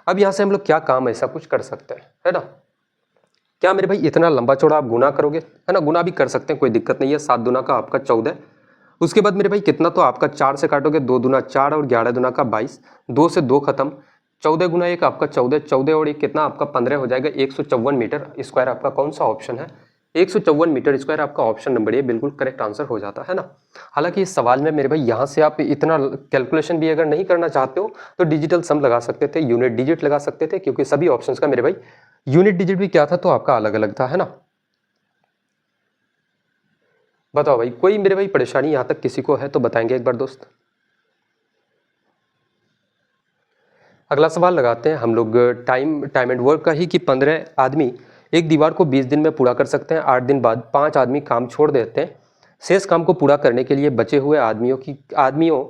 अब यहाँ से हम लोग क्या काम ऐसा कुछ कर सकते हैं, है ना, क्या मेरे भाई इतना लंबा चौड़ा आप गुना करोगे, है ना, गुना भी कर सकते हैं, कोई दिक्कत नहीं है। 7 दूना का आपका 14, उसके बाद मेरे भाई कितना, तो आपका 4 से काटोगे, 2 दूना 4 और 11 दूना का 22, 2 से 2 खत्म, 14 गुना 1 आपका 14, 14 और 1 कितना आपका 15 हो जाएगा। 154 मीटर स्क्वायर आपका कौन सा ऑप्शन है, 154 मीटर स्क्वायर आपका ऑप्शन नंबर ए बिल्कुल करेक्ट आंसर हो जाता है ना। हालांकि इस सवाल में मेरे भाई यहाँ से आप इतना कैलकुलेशन भी अगर नहीं करना चाहते हो तो डिजिटल सम लगा सकते थे, यूनिट डिजिट लगा सकते थे, क्योंकि सभी ऑप्शंस का मेरे भाई यूनिट डिजिट भी क्या था, तो आपका अलग अलग था, है ना। बताओ भाई, कोई मेरे भाई परेशानी यहाँ तक किसी को है तो बताएंगे एक बार दोस्त। अगला सवाल लगाते हैं हम लोग टाइम एंड वर्क का ही, कि 15 आदमी एक दीवार को 20 दिन में पूरा कर सकते हैं। 8 दिन बाद 5 आदमी काम छोड़ देते हैं। शेष काम को पूरा करने के लिए बचे हुए आदमियों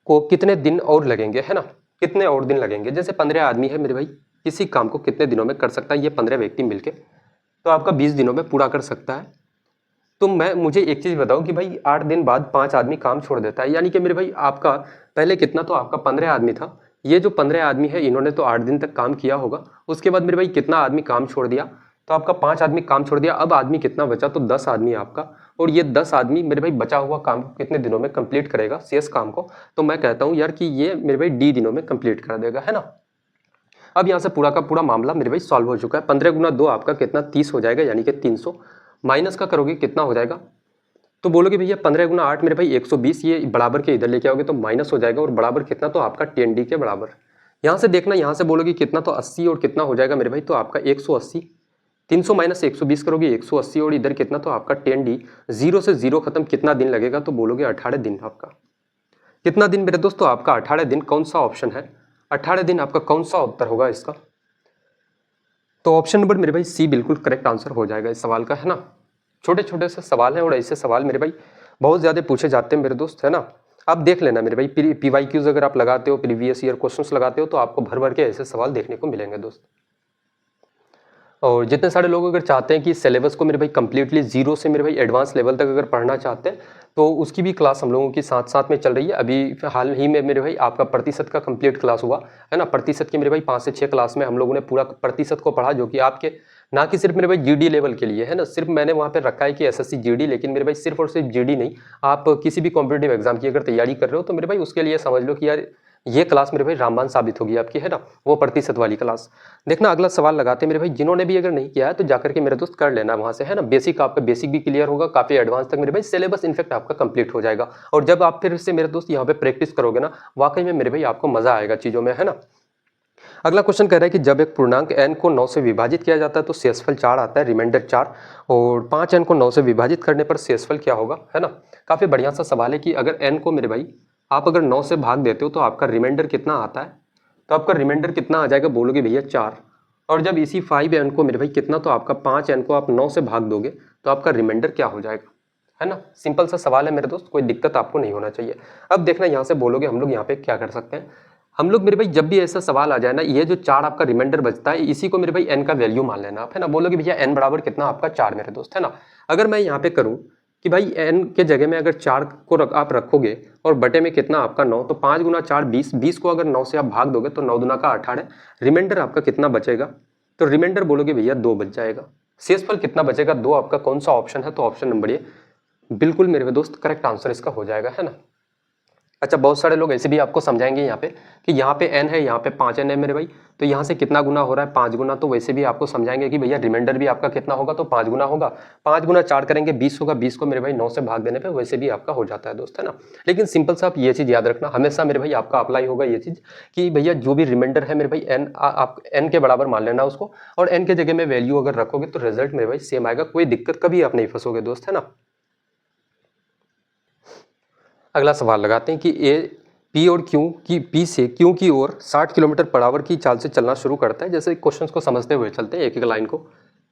को कितने दिन और लगेंगे, है ना, कितने और दिन लगेंगे। जैसे 15 आदमी है मेरे भाई, किसी काम को कितने दिनों में कर सकता है, ये 15 व्यक्ति मिलके, तो आपका 20 दिनों में पूरा कर सकता है। तो मुझे एक चीज़ बताओ कि भाई 8 दिन बाद 5 आदमी काम छोड़ देता है, यानी कि मेरे भाई आपका पहले कितना, तो आपका 15 आदमी था। ये जो 15 आदमी है इन्होंने तो 8 दिन तक काम किया होगा। उसके बाद मेरे भाई कितना आदमी काम छोड़ दिया, तो आपका 5 आदमी काम छोड़ दिया। अब आदमी कितना बचा, तो 10 आदमी आपका, और ये 10 आदमी मेरे भाई बचा हुआ काम को कितने दिनों में कंप्लीट करेगा, शेष काम को। तो मैं कहता हूँ यार कि ये मेरे भाई डी दिनों में कंप्लीट कर देगा, है ना। अब यहाँ से पूरा का पूरा मामला मेरे भाई सॉल्व हो चुका है। 15 गुना 2 आपका कितना 30 हो जाएगा, यानी कि 300, माइनस का करोगे कितना हो जाएगा, तो बोलोगे भैया 15 गुना 8 मेरे भाई 120, ये बराबर के इधर लेके आओगे तो माइनस हो जाएगा, और बराबर कितना, तो आपका 10d के बराबर। यहाँ से देखना, यहाँ से बोलोगे कितना, तो 80, और कितना हो जाएगा मेरे भाई, तो आपका 180, 300 माइनस 120 करोगे 180, और इधर कितना, तो आपका 10d, 0 से 0 खत्म, कितना दिन लगेगा, तो बोलोगे 18 दिन। आपका कितना दिन मेरे दोस्तों, आपका 18 दिन। कौन सा ऑप्शन है 18 दिन, आपका कौन सा उत्तर होगा इसका, तो ऑप्शन नंबर मेरे भाई सी बिल्कुल करेक्ट आंसर हो जाएगा इस सवाल का, है ना। छोटे छोटे से सवाल हैं, और ऐसे सवाल मेरे भाई बहुत ज़्यादा पूछे जाते हैं मेरे दोस्त, है ना। आप देख लेना मेरे भाई, PYQs अगर आप लगाते हो, प्रीवियस ईयर क्वेश्चंस लगाते हो, तो आपको भर भर के ऐसे सवाल देखने को मिलेंगे दोस्त। और जितने सारे लोग अगर चाहते हैं कि सिलेबस को मेरे भाई कंप्लीटली जीरो से मेरे भाई एडवांस लेवल तक अगर पढ़ना चाहते हैं, तो उसकी भी क्लास हम लोगों की साथ साथ में चल रही है। अभी हाल ही में मेरे भाई आपका प्रतिशत का कंप्लीट क्लास हुआ, है ना। प्रतिशत के मेरे भाई 5 से 6 क्लास में हम लोगों ने पूरा प्रतिशत को पढ़ा, जो कि आपके ना कि सिर्फ मेरे भाई GD लेवल के लिए, है ना। सिर्फ मैंने वहाँ पे रखा है कि SSC GD, लेकिन मेरे भाई सिर्फ और सिर्फ GD नहीं, आप किसी भी कॉम्पिटेटिव एग्जाम की अगर तैयारी कर रहे हो तो मेरे भाई उसके लिए समझ लो कि यार ये क्लास मेरे भाई रामबाण साबित होगी आपकी, है ना, वो प्रतिशत वाली क्लास। देखना अगला सवाल लगाते हैं मेरे भाई, जिन्होंने भी अगर नहीं किया है तो जाकर के मेरे दोस्त कर लेना वहाँ से, है ना। बेसिक आपका बेसिक भी क्लियर होगा, काफ़ी एडवांस तक मेरे भाई सिलेबस इनफेक्ट आपका कंप्लीट हो जाएगा। और जब आप फिर से मेरे दोस्त यहाँ पे प्रैक्टिस करोगे ना, वाकई में मेरे भाई आपको मजा आएगा चीज़ों में, है ना। अगला क्वेश्चन कह रहा है कि जब एक पूर्णांक n को 9 से विभाजित किया जाता है तो शेषफल 4 आता है, रिमाइंडर 4, और 5n को 9 से विभाजित करने पर शेषफल क्या होगा, है ना। काफ़ी बढ़िया सा सवाल है कि अगर n को मेरे भाई आप अगर 9 से भाग देते हो तो आपका रिमाइंडर कितना आता है, तो आपका रिमाइंडर कितना आ जाएगा, बोलोगे भैया 4। और जब इसी 5n को मेरे भाई कितना, तो आपका 5n को आप 9 से भाग दोगे तो आपका रिमाइंडर क्या हो जाएगा, है ना। सिंपल सा सवाल है मेरे दोस्त, कोई दिक्कत आपको नहीं होना चाहिए। अब देखना यहाँ से बोलोगे हम लोग यहाँ पे क्या कर सकते हैं, हम लोग मेरे भाई जब भी ऐसा सवाल आ जाए ना, ये जो 4 आपका रिमाइंडर बचता है, इसी को मेरे भाई n का वैल्यू मान लेना आप, है ना। बोलोगे भैया n बराबर कितना आपका 4 मेरे दोस्त, है ना। अगर मैं यहाँ पे करूँ कि भाई n के जगह में अगर 4 को आप रखोगे और बटे में कितना आपका 9, तो 5 गुना 4 20, 20 को अगर 9 से आप भाग दोगे तो 9 दुना का 18, रिमाइंडर आपका कितना बचेगा, तो रिमाइंडर बोलोगे भैया 2 बच जाएगा। शेषफल कितना बचेगा 2, आपका कौन सा ऑप्शन है, तो ऑप्शन नंबर ए बिल्कुल मेरे दोस्त करेक्ट आंसर इसका हो जाएगा, है ना। अच्छा, बहुत सारे लोग ऐसे भी आपको समझाएंगे यहाँ पे कि यहाँ पे n है, यहाँ पे 5n है मेरे भाई, तो यहाँ से कितना गुना हो रहा है 5 गुना, तो वैसे भी आपको समझाएंगे कि भैया रिमाइंडर भी आपका कितना होगा, तो 5 गुना होगा। 5 गुना 4 करेंगे 20 होगा, 20 को मेरे भाई 9 से भाग देने पे वैसे भी आपका हो जाता है दोस्त, है ना। लेकिन सिंपल सा आप ये चीज़ याद रखना, हमेशा मेरे भाई आपका अप्लाई होगा ये चीज़ कि भैया जो भी रिमाइंडर है मेरे भाई n, आप n के बराबर मान लेना उसको, और n के जगह में वैल्यू अगर रखोगे तो रिजल्ट मेरे भाई सेम आएगा, कोई दिक्कत कभी आप नहीं फंसोगे दोस्त, है ना। अगला सवाल लगाते हैं कि ए पी और क्यू की पी से क्यू की ओर 60 किलोमीटर पर आवर की चाल से चलना शुरू करता है। जैसे क्वेश्चंस को समझते हुए चलते हैं एक एक लाइन को।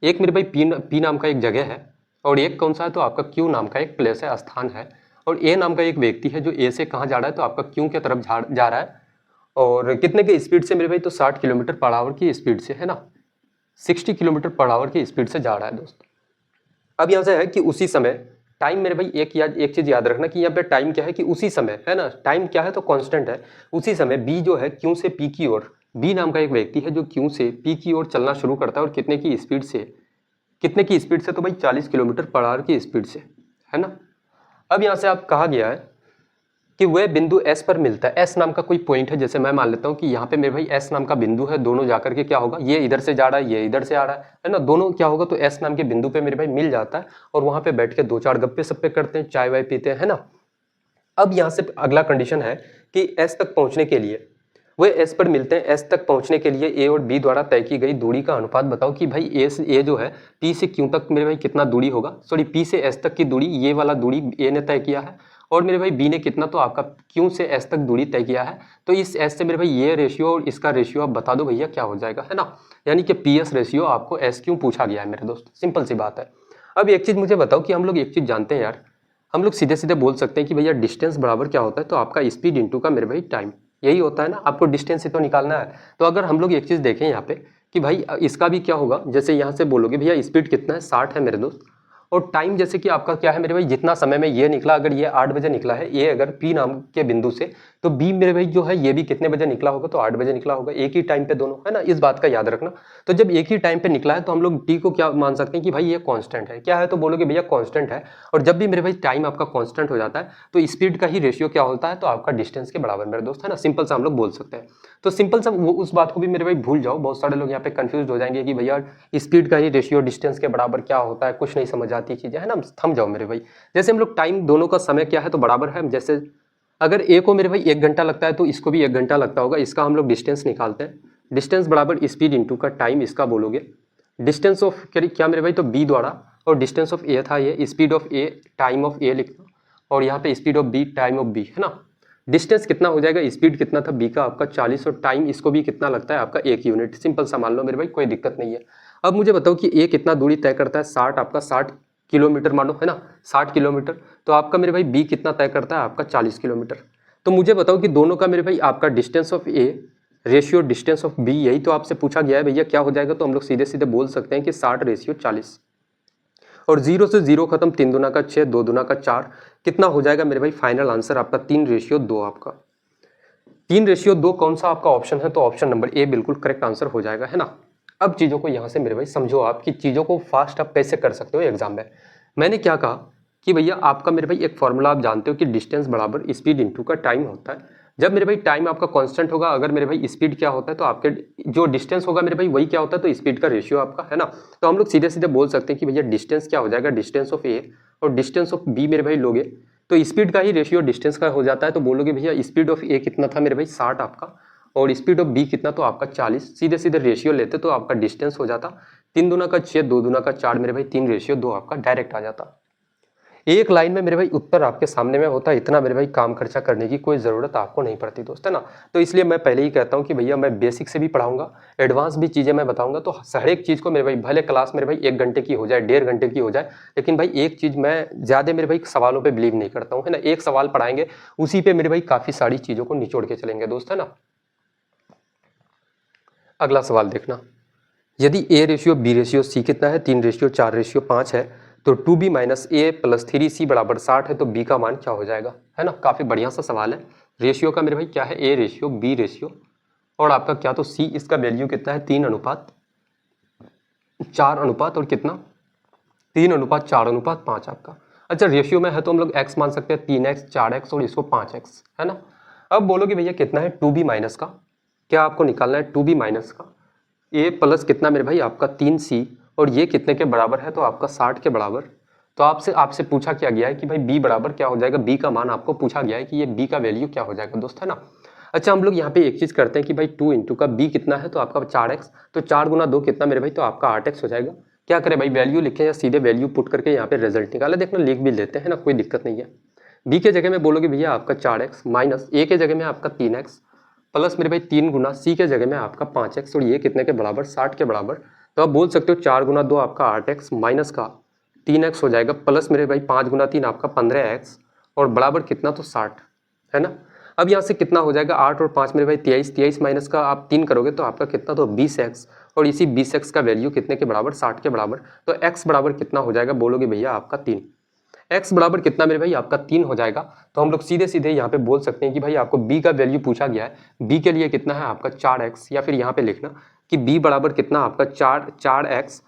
एक मेरे भाई पी नाम का एक जगह है, और एक कौन सा है, तो आपका क्यू नाम का एक प्लेस है, स्थान है, और ए नाम का एक व्यक्ति है जो ए से कहाँ जा रहा है, तो आपका क्यू की तरफ जा रहा है, और कितने की स्पीड से मेरे भाई, तो 60 किलोमीटर पर आवर की स्पीड से, है ना, 60 किलोमीटर पर आवर की स्पीड से जा रहा है दोस्त। अब यहाँ से है कि उसी समय टाइम मेरे भाई एक चीज याद रखना कि यहाँ पे टाइम क्या है कि उसी समय, है ना, टाइम क्या है तो कांस्टेंट है, उसी समय बी जो है क्यू से पी की ओर, बी नाम का एक व्यक्ति है जो क्यू से पी की ओर चलना शुरू करता है, और कितने की स्पीड से, तो भाई 40 किलोमीटर पर आवर की स्पीड से, है ना। अब यहाँ से आप कहा गया है कि वह बिंदु S पर मिलता है, S नाम का कोई पॉइंट है, जैसे मैं मान लेता हूँ कि यहाँ पे मेरे भाई S नाम का बिंदु है, दोनों जाकर के क्या होगा, ये इधर से जा रहा है, ये इधर से आ रहा है ना, दोनों क्या होगा, तो S नाम के बिंदु पे मेरे भाई मिल जाता है, और वहां पे बैठ के 2-4 गप्पे सप्पे करते हैं, चाय वाय पीते हैं, है ना। अब यहाँ से अगला कंडीशन है कि S तक पहुंचने के लिए, वे S पर मिलते हैं, S तक पहुंचने के लिए A और B द्वारा तय की गई दूरी का अनुपात बताओ कि भाई A जो है P से Q तक मेरे भाई कितना दूरी होगा, सॉरी P से S तक की दूरी, ये वाला दूरी A ने तय किया है, और मेरे भाई B ने कितना, तो आपका Q से S तक दूरी तय किया है, तो इस S से मेरे भाई ये रेशियो और इसका रेशियो आप बता दो भैया क्या हो जाएगा, है ना। यानी कि PS रेशियो आपको SQ पूछा गया है मेरे दोस्त, सिंपल सी बात है। अब एक चीज मुझे बताओ कि हम लोग एक चीज जानते हैं यार, हम लोग सीधे सीधे बोल सकते हैं कि भैया डिस्टेंस बराबर क्या होता है, तो आपका स्पीड इंटू का मेरे भाई टाइम, यही होता है ना, आपको डिस्टेंस से तो निकालना है। तो अगर हम लोग एक चीज देखें यहाँ पे कि भाई इसका भी क्या होगा, जैसे यहाँ से बोलोगे भैया स्पीड कितना है, 60 है मेरे दोस्त, और टाइम जैसे कि आपका क्या है मेरे भाई, जितना समय में ये निकला, अगर ये 8 बजे निकला है, ये अगर पी नाम के बिंदु से, तो बी मेरे भाई जो है ये भी कितने बजे निकला होगा, तो 8 बजे निकला होगा, एक ही टाइम पे दोनों, है ना, इस बात का याद रखना। तो जब एक ही टाइम पे निकला है तो हम लोग टी को क्या मान सकते हैं कि भाई ये कांस्टेंट है, क्या है, तो बोलोगे भैया कांस्टेंट है, और जब भी मेरे भाई टाइम आपका कांस्टेंट हो जाता है तो स्पीड का ही रेशियो क्या होता है, तो आपका डिस्टेंस के बराबर मेरे दोस्त, है ना, सिंपल सा हम लोग बोल सकते हैं। तो सिंपल सा वो उस बात को भी मेरे भाई भूल जाओ, बहुत सारे लोग यहाँ पे कंफ्यूज हो जाएंगे कि भैया स्पीड का ही रेशियो डिस्टेंस के बराबर क्या होता है, कुछ नहीं समझ आती चीजें, है ना, थम जाओ मेरे भाई। जैसे हम लोग टाइम दोनों का समय क्या है तो बराबर है, जैसे अगर ए को मेरे भाई 1 घंटा लगता है तो इसको भी 1 घंटा लगता होगा, इसका हम लोग डिस्टेंस निकालते हैं, डिस्टेंस बराबर स्पीड इंटू का टाइम, इसका बोलोगे डिस्टेंस ऑफ क्या मेरे भाई, तो बी द्वारा, और डिस्टेंस ऑफ ए था ये, speed of A time of A लिखना, और यहाँ पे speed of B time of B, है ना। डिस्टेंस कितना हो जाएगा, स्पीड कितना था बी का आपका 40, और टाइम इसको भी कितना लगता है आपका 1 यूनिट, सिंपल सा मान लो मेरे भाई, कोई दिक्कत नहीं है। अब मुझे बताओ कि ए कितना दूरी तय करता है, 60, आपका 60 किलोमीटर मानो, है ना, 60 किलोमीटर, तो आपका मेरे भाई बी कितना तय करता है, आपका 40 किलोमीटर। तो मुझे बताओ कि दोनों का मेरे भाई आपका distance of A ratio distance of B, यही तो आपसे पूछा गया है भैया, क्या हो जाएगा, तो हम लोग सीधे सीधे बोल सकते हैं कि 60 रेशियो 40, और 0 से 0 खत्म, 3 दूना का 6, 2 दूना का 4, कितना हो जाएगा मेरे भाई, फाइनल आंसर आपका 3 रेशियो 2, आपका 3 रेशियो 2 कौन सा आपका ऑप्शन है, तो ऑप्शन नंबर ए बिल्कुल करेक्ट आंसर हो जाएगा, है ना। अब चीज़ों को यहाँ से मेरे भाई समझो आप कि चीज़ों को फास्ट आप कैसे कर सकते हो एग्जाम में। मैंने क्या कहा कि भैया आपका मेरे भाई एक फॉर्मूला आप जानते हो कि डिस्टेंस बराबर स्पीड इंटू का टाइम होता है। जब मेरे भाई टाइम आपका कांस्टेंट होगा, अगर मेरे भाई स्पीड क्या होता है, तो आपके जो डिस्टेंस होगा मेरे भाई वही क्या होता है, तो स्पीड का रेशियो आपका, है ना। तो हम लोग सीधे सीधे बोल सकते हैं कि भैया डिस्टेंस क्या हो जाएगा, डिस्टेंस ऑफ ए और डिस्टेंस ऑफ बी मेरे भाई लोगे तो स्पीड का ही रेशियो डिस्टेंस का हो जाता है। तो बोलोगे भैया स्पीड ऑफ ए कितना था मेरे भाई 60 आपका, और स्पीड ऑफ बी कितना, तो आपका 40, सीधे सीधे रेशियो लेते तो आपका डिस्टेंस हो जाता 3 दूना का 6, 2 दूना का 4 मेरे भाई 3 रेशियो 2 आपका डायरेक्ट आ जाता। एक लाइन में मेरे भाई उत्तर आपके सामने में होता है, इतना मेरे भाई काम खर्चा करने की कोई ज़रूरत आपको नहीं पड़ती दोस्त, है ना। तो इसलिए मैं पहले ही कहता हूँ कि भैया मैं बेसिक से भी पढ़ाऊंगा, एडवांस भी चीज़ें मैं बताऊंगा, तो हर एक चीज़ को मेरे भाई भले क्लास मेरे भाई 1 घंटे की हो जाए, 1.5 घंटे की हो जाए, लेकिन भाई एक चीज़ मैं ज़्यादा मेरे भाई सवालों पर बिलीव नहीं करता हूँ, है ना। एक सवाल पढ़ाएंगे उसी पर मेरे भाई काफ़ी सारी चीज़ों को निचोड़ के चलेंगे दोस्त, है ना। अगला सवाल देखना, यदि a ratio b ratio c कितना है, 3 रेशियो 4 रेशियो 5 है, तो 2b minus a plus 3c बराबर 60 है, तो b का मान क्या हो जाएगा, है ना। काफ़ी बढ़िया सा सवाल है। रेशियो का मेरे भाई क्या है, a रेशियो b रेशियो और आपका क्या, तो c, इसका वैल्यू कितना है 3:4 और कितना 3:4:5 आपका। अच्छा रेशियो में है तो हम लोग x मान सकते हैं 3x 4x और इसको 5x, है ना। अब बोलोगे भैया कितना है 2b माइनस का, क्या आपको निकालना है 2b माइनस का a प्लस कितना मेरे भाई आपका 3c और ये कितने के बराबर है, तो आपका 60 के बराबर। तो आपसे पूछा क्या गया है कि भाई b बराबर क्या हो जाएगा, b का मान आपको पूछा गया है कि ये b का वैल्यू क्या हो जाएगा दोस्त, है ना। अच्छा हम लोग यहाँ पे एक चीज़ करते हैं कि भाई 2 इंटू का b कितना है, तो आपका 4x, तो 4 गुना 2 कितना मेरे भाई, तो आपका 8x हो जाएगा। क्या करें भाई, वैल्यू लिखें या सीधे वैल्यू पुट करके यहाँ पे रिजल्ट निकाले, देखना लिख भी लेते हैं ना, कोई दिक्कत नहीं है। b के जगह में बोलोगे भैया आपका 4x माइनस a के जगह में आपका 3x प्लस मेरे भाई 3 गुना c के जगह में आपका 5x और ये कितने के बराबर, 60 के बराबर। तो आप बोल सकते हो 4 गुना 2 आपका 8x माइनस का 3x हो जाएगा प्लस मेरे भाई 5 गुना 3 आपका 15x और बराबर कितना, तो 60, है ना। अब यहाँ से कितना हो जाएगा, 8 और 5 मेरे भाई 23, 23 माइनस का आप 3 करोगे तो आपका कितना, तो 20x और इसी 20x का वैल्यू कितने के बराबर, 60 के बराबर। तो x बराबर कितना हो जाएगा, बोलोगे भैया आपका 3। x बराबर कितना मेरे भाई आपका 3 हो जाएगा। तो हम लोग सीधे सीधे यहाँ पे बोल सकते हैं कि भाई आपको b का वैल्यू पूछा गया है, b के लिए कितना है आपका 4x, या फिर यहाँ पे लिखना कि b बराबर कितना आपका 4x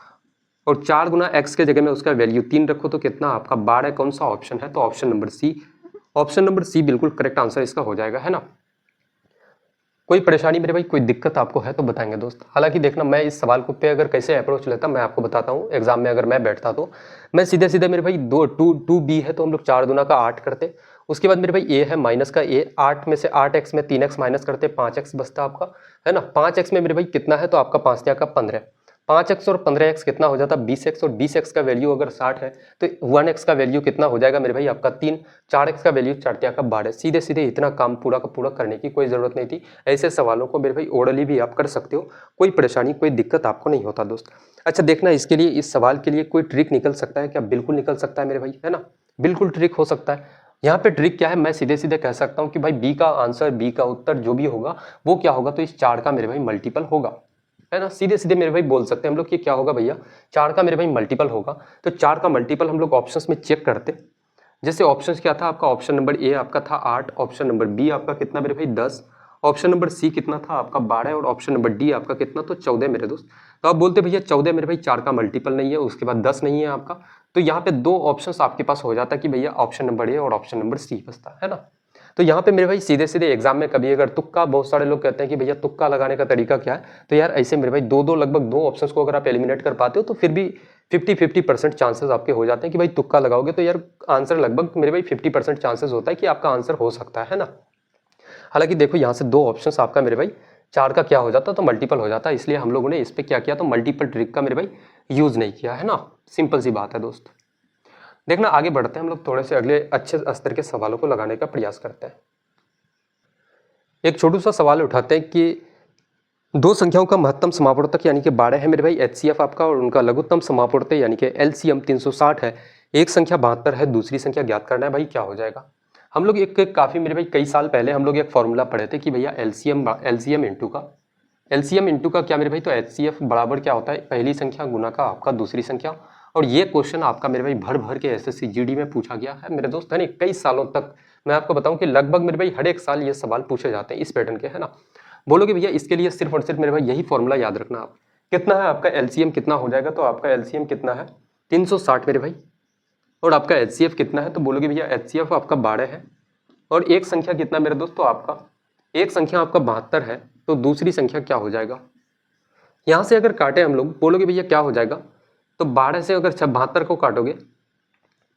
और 4 गुना x के जगह में उसका वैल्यू 3 रखो तो कितना आपका 12। कौन सा ऑप्शन है, तो option number C, option number C बिल्कुल करेक्ट आंसर इसका हो जाएगा, है ना। कोई परेशानी मेरे भाई, कोई दिक्कत आपको है तो बताएंगे दोस्त। हालांकि देखना मैं इस सवाल को पे अगर कैसे अप्रोच लेता मैं आपको बताता हूँ। एग्जाम में अगर मैं बैठता तो मैं सीधे सीधे मेरे भाई 2 b है तो हम लोग 4 दूना का 8 करते। उसके बाद मेरे भाई a है माइनस का a, 8 में से 8x में 3x माइनस करते 5x बचता आपका, है ना। 5x में मेरे भाई कितना है, तो आपका 5 का 15, 5x और 15x कितना हो जाता है 20x और 20x का वैल्यू अगर 60 है तो 1x का वैल्यू कितना हो जाएगा मेरे भाई आपका 3, 4x का वैल्यू 4 का 12। सीधे सीधे इतना काम पूरा का पूरा करने की कोई ज़रूरत नहीं थी। ऐसे सवालों को मेरे भाई ओरली भी आप कर सकते हो, कोई परेशानी कोई दिक्कत आपको नहीं होता दोस्त। अच्छा देखना इसके लिए, इस सवाल के लिए कोई ट्रिक निकल सकता है क्या, बिल्कुल निकल सकता है मेरे भाई, है ना, बिल्कुल ट्रिक हो सकता है। यहाँ पे ट्रिक क्या है, मैं सीधे सीधे कह सकता हूँ कि भाई बी का आंसर, बी का उत्तर जो भी होगा वो क्या होगा, तो इस 4 का मेरे भाई मल्टीपल होगा, है ना। सीधे सीधे मेरे भाई बोल सकते हैं हम लोग कि क्या होगा भैया, 4 का मेरे भाई मल्टीपल होगा। तो 4 का मल्टीपल हम लोग ऑप्शंस में चेक करते। जैसे ऑप्शंस क्या था आपका, ऑप्शन नंबर ए आपका था 8, ऑप्शन नंबर बी आपका कितना मेरे भाई 10, ऑप्शन नंबर सी कितना था आपका 12 और ऑप्शन नंबर डी आपका कितना, तो 14 मेरे दोस्त। तो आप बोलते भैया 14 मेरे भाई 4 का मल्टीपल नहीं है, उसके बाद 10 नहीं है आपका, तो यहाँ पे 2 ऑप्शंस आपके पास हो जाता कि भैया ऑप्शन नंबर ए और ऑप्शन नंबर सी बचता, है ना। तो यहाँ पे मेरे भाई सीधे सीधे एग्जाम में कभी अगर तुक्का, बहुत सारे लोग कहते हैं कि भैया तुक्का लगाने का तरीका क्या है, तो यार ऐसे मेरे भाई लगभग दो ऑप्शंस को अगर आप एलिमिनेट कर पाते हो तो फिर भी 50-50% चांसेस आपके हो जाते हैं कि भाई तुक्का लगाओगे तो यार आंसर लगभग मेरे भाई 50% चांसेस होता है कि आपका आंसर हो सकता है ना। हालांकि देखो यहाँ से 2 ऑप्शंस आपका मेरे भाई 4 का क्या हो जाता तो मल्टीपल हो जाता, इसलिए हम लोगों ने इस पर क्या किया, तो मल्टीपल ट्रिक का मेरे भाई यूज नहीं किया, है ना। सिंपल सी बात है दोस्त। देखना आगे बढ़ते हैं हम लोग, थोड़े से अगले अच्छे स्तर के सवालों को लगाने का प्रयास करते हैं। एक छोटू सा सवाल उठाते हैं कि 2 संख्याओं का महत्तम समापवर्तक यानी कि 12 है मेरे भाई HCF आपका, और उनका लघुत्तम समापवर्तक यानी कि LCM 360 है। एक संख्या 72 है, दूसरी संख्या ज्ञात करना है, भाई क्या हो जाएगा। हम लोग एक काफ़ी मेरे भाई कई साल पहले हम लोग एक फॉर्मूला पढ़े थे कि भैया LCM इंटू का क्या मेरे भाई, तो HCF बराबर क्या होता है, पहली संख्या गुना का आपका दूसरी संख्या। और ये क्वेश्चन आपका मेरे भाई भर भर के SSC GD में पूछा गया है मेरे दोस्त, है ना। कई सालों तक मैं आपको बताऊं कि लगभग मेरे भाई हर एक साल ये सवाल पूछे जाते हैं इस पैटर्न के, है ना। बोलोगे भैया इसके लिए सिर्फ और सिर्फ मेरे भाई यही फॉर्मूला याद रखना आप, कितना है आपका LCM कितना हो जाएगा, तो आपका LCM कितना है 360 मेरे भाई, और आपका HCF कितना है, तो बोलोगे भैया HCF आपका 12 है, और एक संख्या कितना मेरे दोस्त, तो आपका एक संख्या आपका 72 है, तो दूसरी संख्या क्या हो जाएगा। यहाँ से अगर काटे हम लोग, बोलोगे भैया क्या हो जाएगा, तो 12 से अगर 72 को काटोगे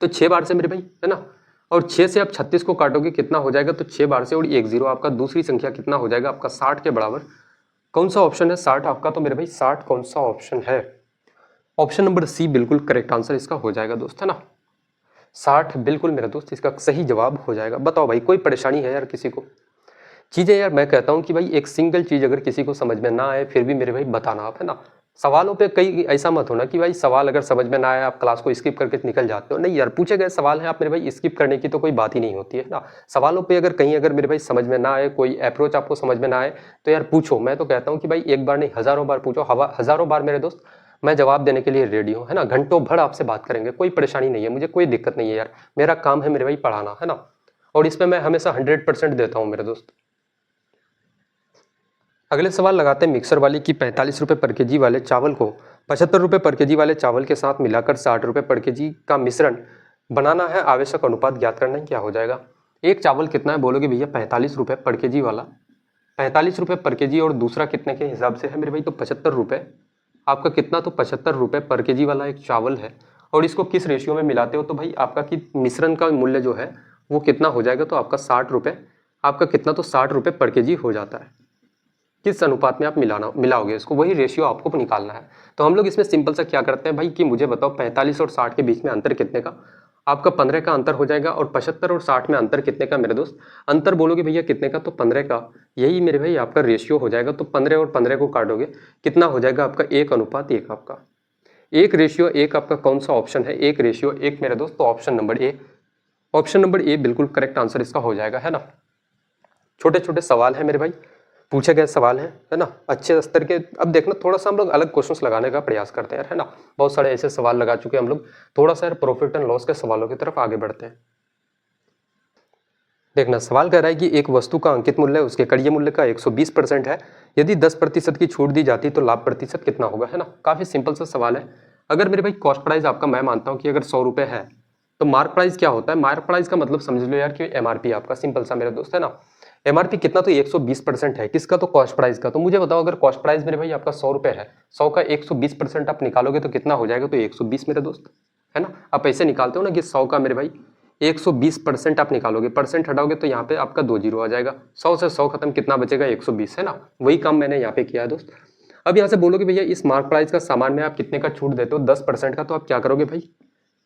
तो 6 बार से मेरे भाई, है ना, और 6 से आप 36 को काटोगे कितना हो जाएगा, तो 6 बार से और 1 0 आपका दूसरी संख्या कितना हो जाएगा आपका 60 के बराबर। कौन सा ऑप्शन है 60 आपका, तो मेरे भाई 60 कौन सा ऑप्शन है, ऑप्शन नंबर सी बिल्कुल करेक्ट आंसर इसका हो जाएगा दोस्त, है ना। 60 बिल्कुल मेरा दोस्त इसका सही जवाब हो जाएगा। बताओ भाई कोई परेशानी है यार किसी को। चीज़ें यार मैं कहता हूँ कि भाई एक सिंगल चीज़ अगर किसी को समझ में ना आए फिर भी मेरे भाई बताना आप, है ना, सवालों पे कई ऐसा मत होना कि भाई सवाल अगर समझ में ना आए आप क्लास को स्किप करके निकल जाते हो। नहीं यार, पूछे गए सवाल है, आप मेरे भाई स्किप करने की तो कोई बात ही नहीं होती है ना। सवालों पे अगर कहीं अगर मेरे भाई समझ में ना आए, कोई अप्रोच आपको समझ में ना आए, तो यार पूछो। मैं तो कहता हूँ कि भाई एक बार नहीं हज़ारों बार पूछो, हज़ारों बार मेरे दोस्त मैं जवाब देने के लिए रेडी हूँ, है ना। घंटों भर आपसे बात करेंगे, कोई परेशानी नहीं है, मुझे कोई दिक्कत नहीं है यार। मेरा काम है मेरे भाई पढ़ाना, है ना, और इसमें मैं हमेशा 100% देता हूँ मेरे दोस्त। अगले सवाल लगाते हैं मिक्सर वाली की 45 रुपये पर केजी वाले चावल को 75 रुपये पर केजी वाले चावल के साथ मिलाकर 60 रुपये पर केजी का मिश्रण बनाना है, आवश्यक अनुपात ज्ञात करना है, क्या हो जाएगा। एक चावल कितना है, बोलोगे भैया 45 रुपये पर केजी वाला, 45 रुपये पर केजी, और दूसरा कितने के हिसाब से है मेरे भाई, तो 75 रुपये आपका कितना, तो 75 रुपये पर केजी वाला एक चावल है, और इसको किस रेशियो में मिलाते हो, तो भाई आपका कि मिश्रण का मूल्य जो है वो कितना हो जाएगा, तो आपका 60 रुपये, आपका कितना, तो 60 रुपये पर केजी हो जाता है। किस अनुपात में आप मिलाओगे इसको, वही रेशियो आपको निकालना है। तो हम लोग इसमें सिंपल सा क्या करते हैं भाई कि मुझे बताओ 45 और 60 के बीच में अंतर कितने का, आपका 15 का अंतर हो जाएगा, और 75 और 60 में अंतर कितने का मेरे दोस्त, अंतर बोलोगे भैया कितने का, तो 15 का, यही मेरे भाई आपका रेशियो हो जाएगा। तो 15 और 15 को काटोगे कितना हो जाएगा आपका, 1:1 आपका, 1:1 आपका कौन सा ऑप्शन है, 1:1 मेरे दोस्त, तो option number A, option number A बिल्कुल करेक्ट आंसर इसका हो जाएगा, है ना। छोटे छोटे सवाल है मेरे भाई, पूछे गए सवाल है ना, अच्छे स्तर के। अब देखना थोड़ा सा हम लोग अलग क्वेश्चंस लगाने का प्रयास करते हैं, है ना। बहुत सारे ऐसे सवाल लगा चुके हैं हम लोग, थोड़ा सा प्रॉफिट एंड लॉस के सवालों की तरफ आगे बढ़ते हैं। देखना सवाल कह रहा है कि एक वस्तु का अंकित मूल्य उसके कड़िय मूल्य का 120% है, यदि 10% की छूट दी जाती तो लाभ प्रतिशत कितना होगा, है ना। काफी सिंपल सा सवाल है। अगर मेरे भाई कॉस्ट प्राइस आपका, मैं मानता हूँ कि अगर 100 रुपये है, तो मार्क प्राइस क्या होता है, मार्क प्राइस का मतलब समझ लो यार कि MRP आपका, सिंपल सा मेरे दोस्त, है ना। MRP कितना, तो 120% है, किसका, तो कॉस्ट प्राइस का। तो मुझे बताओ अगर कॉस्ट प्राइस मेरे भाई आपका 100 रुपये है, 100 का 120% आप निकालोगे तो कितना हो जाएगा, तो 120 मेरे दोस्त, है ना। आप ऐसे निकालते हो ना कि 100 का मेरे भाई 120% आप निकालोगे, परसेंट हटाओगे तो यहाँ पे आपका 2 जीरो आ जाएगा, 100 से 100 खत्म, कितना बचेगा, 120, है ना। वही काम मैंने यहाँ पे किया है दोस्त। अब यहाँ से बोलोगे भैया इस मार्क प्राइस का सामान में आप कितने का छूट देते हो, 10% का, तो आप क्या करोगे भाई,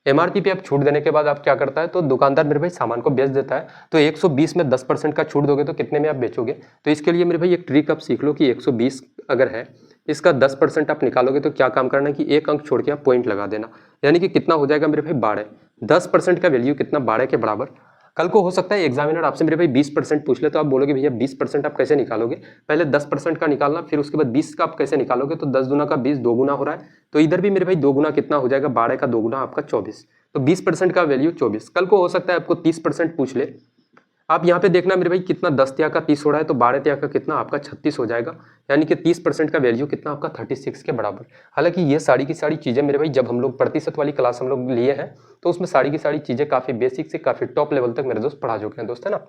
MRP पे आप छूट देने के बाद आप क्या करता है, तो दुकानदार मेरे भाई सामान को बेच देता है, तो 120 में 10% का छूट दोगे तो कितने में आप बेचोगे। तो इसके लिए मेरे भाई एक ट्रिक आप सीख लो कि 120 अगर है, इसका 10% आप निकालोगे तो क्या काम करना है कि एक अंक छोड़ के आप पॉइंट लगा देना, यानी कि कितना हो जाएगा मेरे भाई 12, 10% का वैल्यू कितना, 12 के बराबर। कल को हो सकता है एग्जामिनर आपसे मेरे भाई 20% पूछ ले, तो आप बोलोगे भैया 20% आप कैसे निकालोगे, पहले 10% का निकालना, फिर उसके बाद 20 का आप कैसे निकालोगे, तो 10 दूना का 20, 2 गुना हो रहा है, तो इधर भी मेरे भाई 2 गुना कितना हो जाएगा, 12 का 2 गुना आपका 24, तो 20% का वैल्यू 24। कल को हो सकता है आपको 30% पूछ ले, आप यहाँ पे देखना मेरे भाई कितना 10 तिया का 30 हो रहा है, तो 12 तिया का कितना आपका 36 हो जाएगा, यानी कि 30% का वैल्यू कितना आपका 36 के बराबर। हालांकि ये सारी की सारी चीजें मेरे भाई जब हम लोग प्रतिशत वाली क्लास हम लोग लिए हैं, तो उसमें सारी की सारी चीजें काफी बेसिक से काफी टॉप लेवल तक मेरे दोस्त पढ़ा चुके हैं दोस्त, है ना।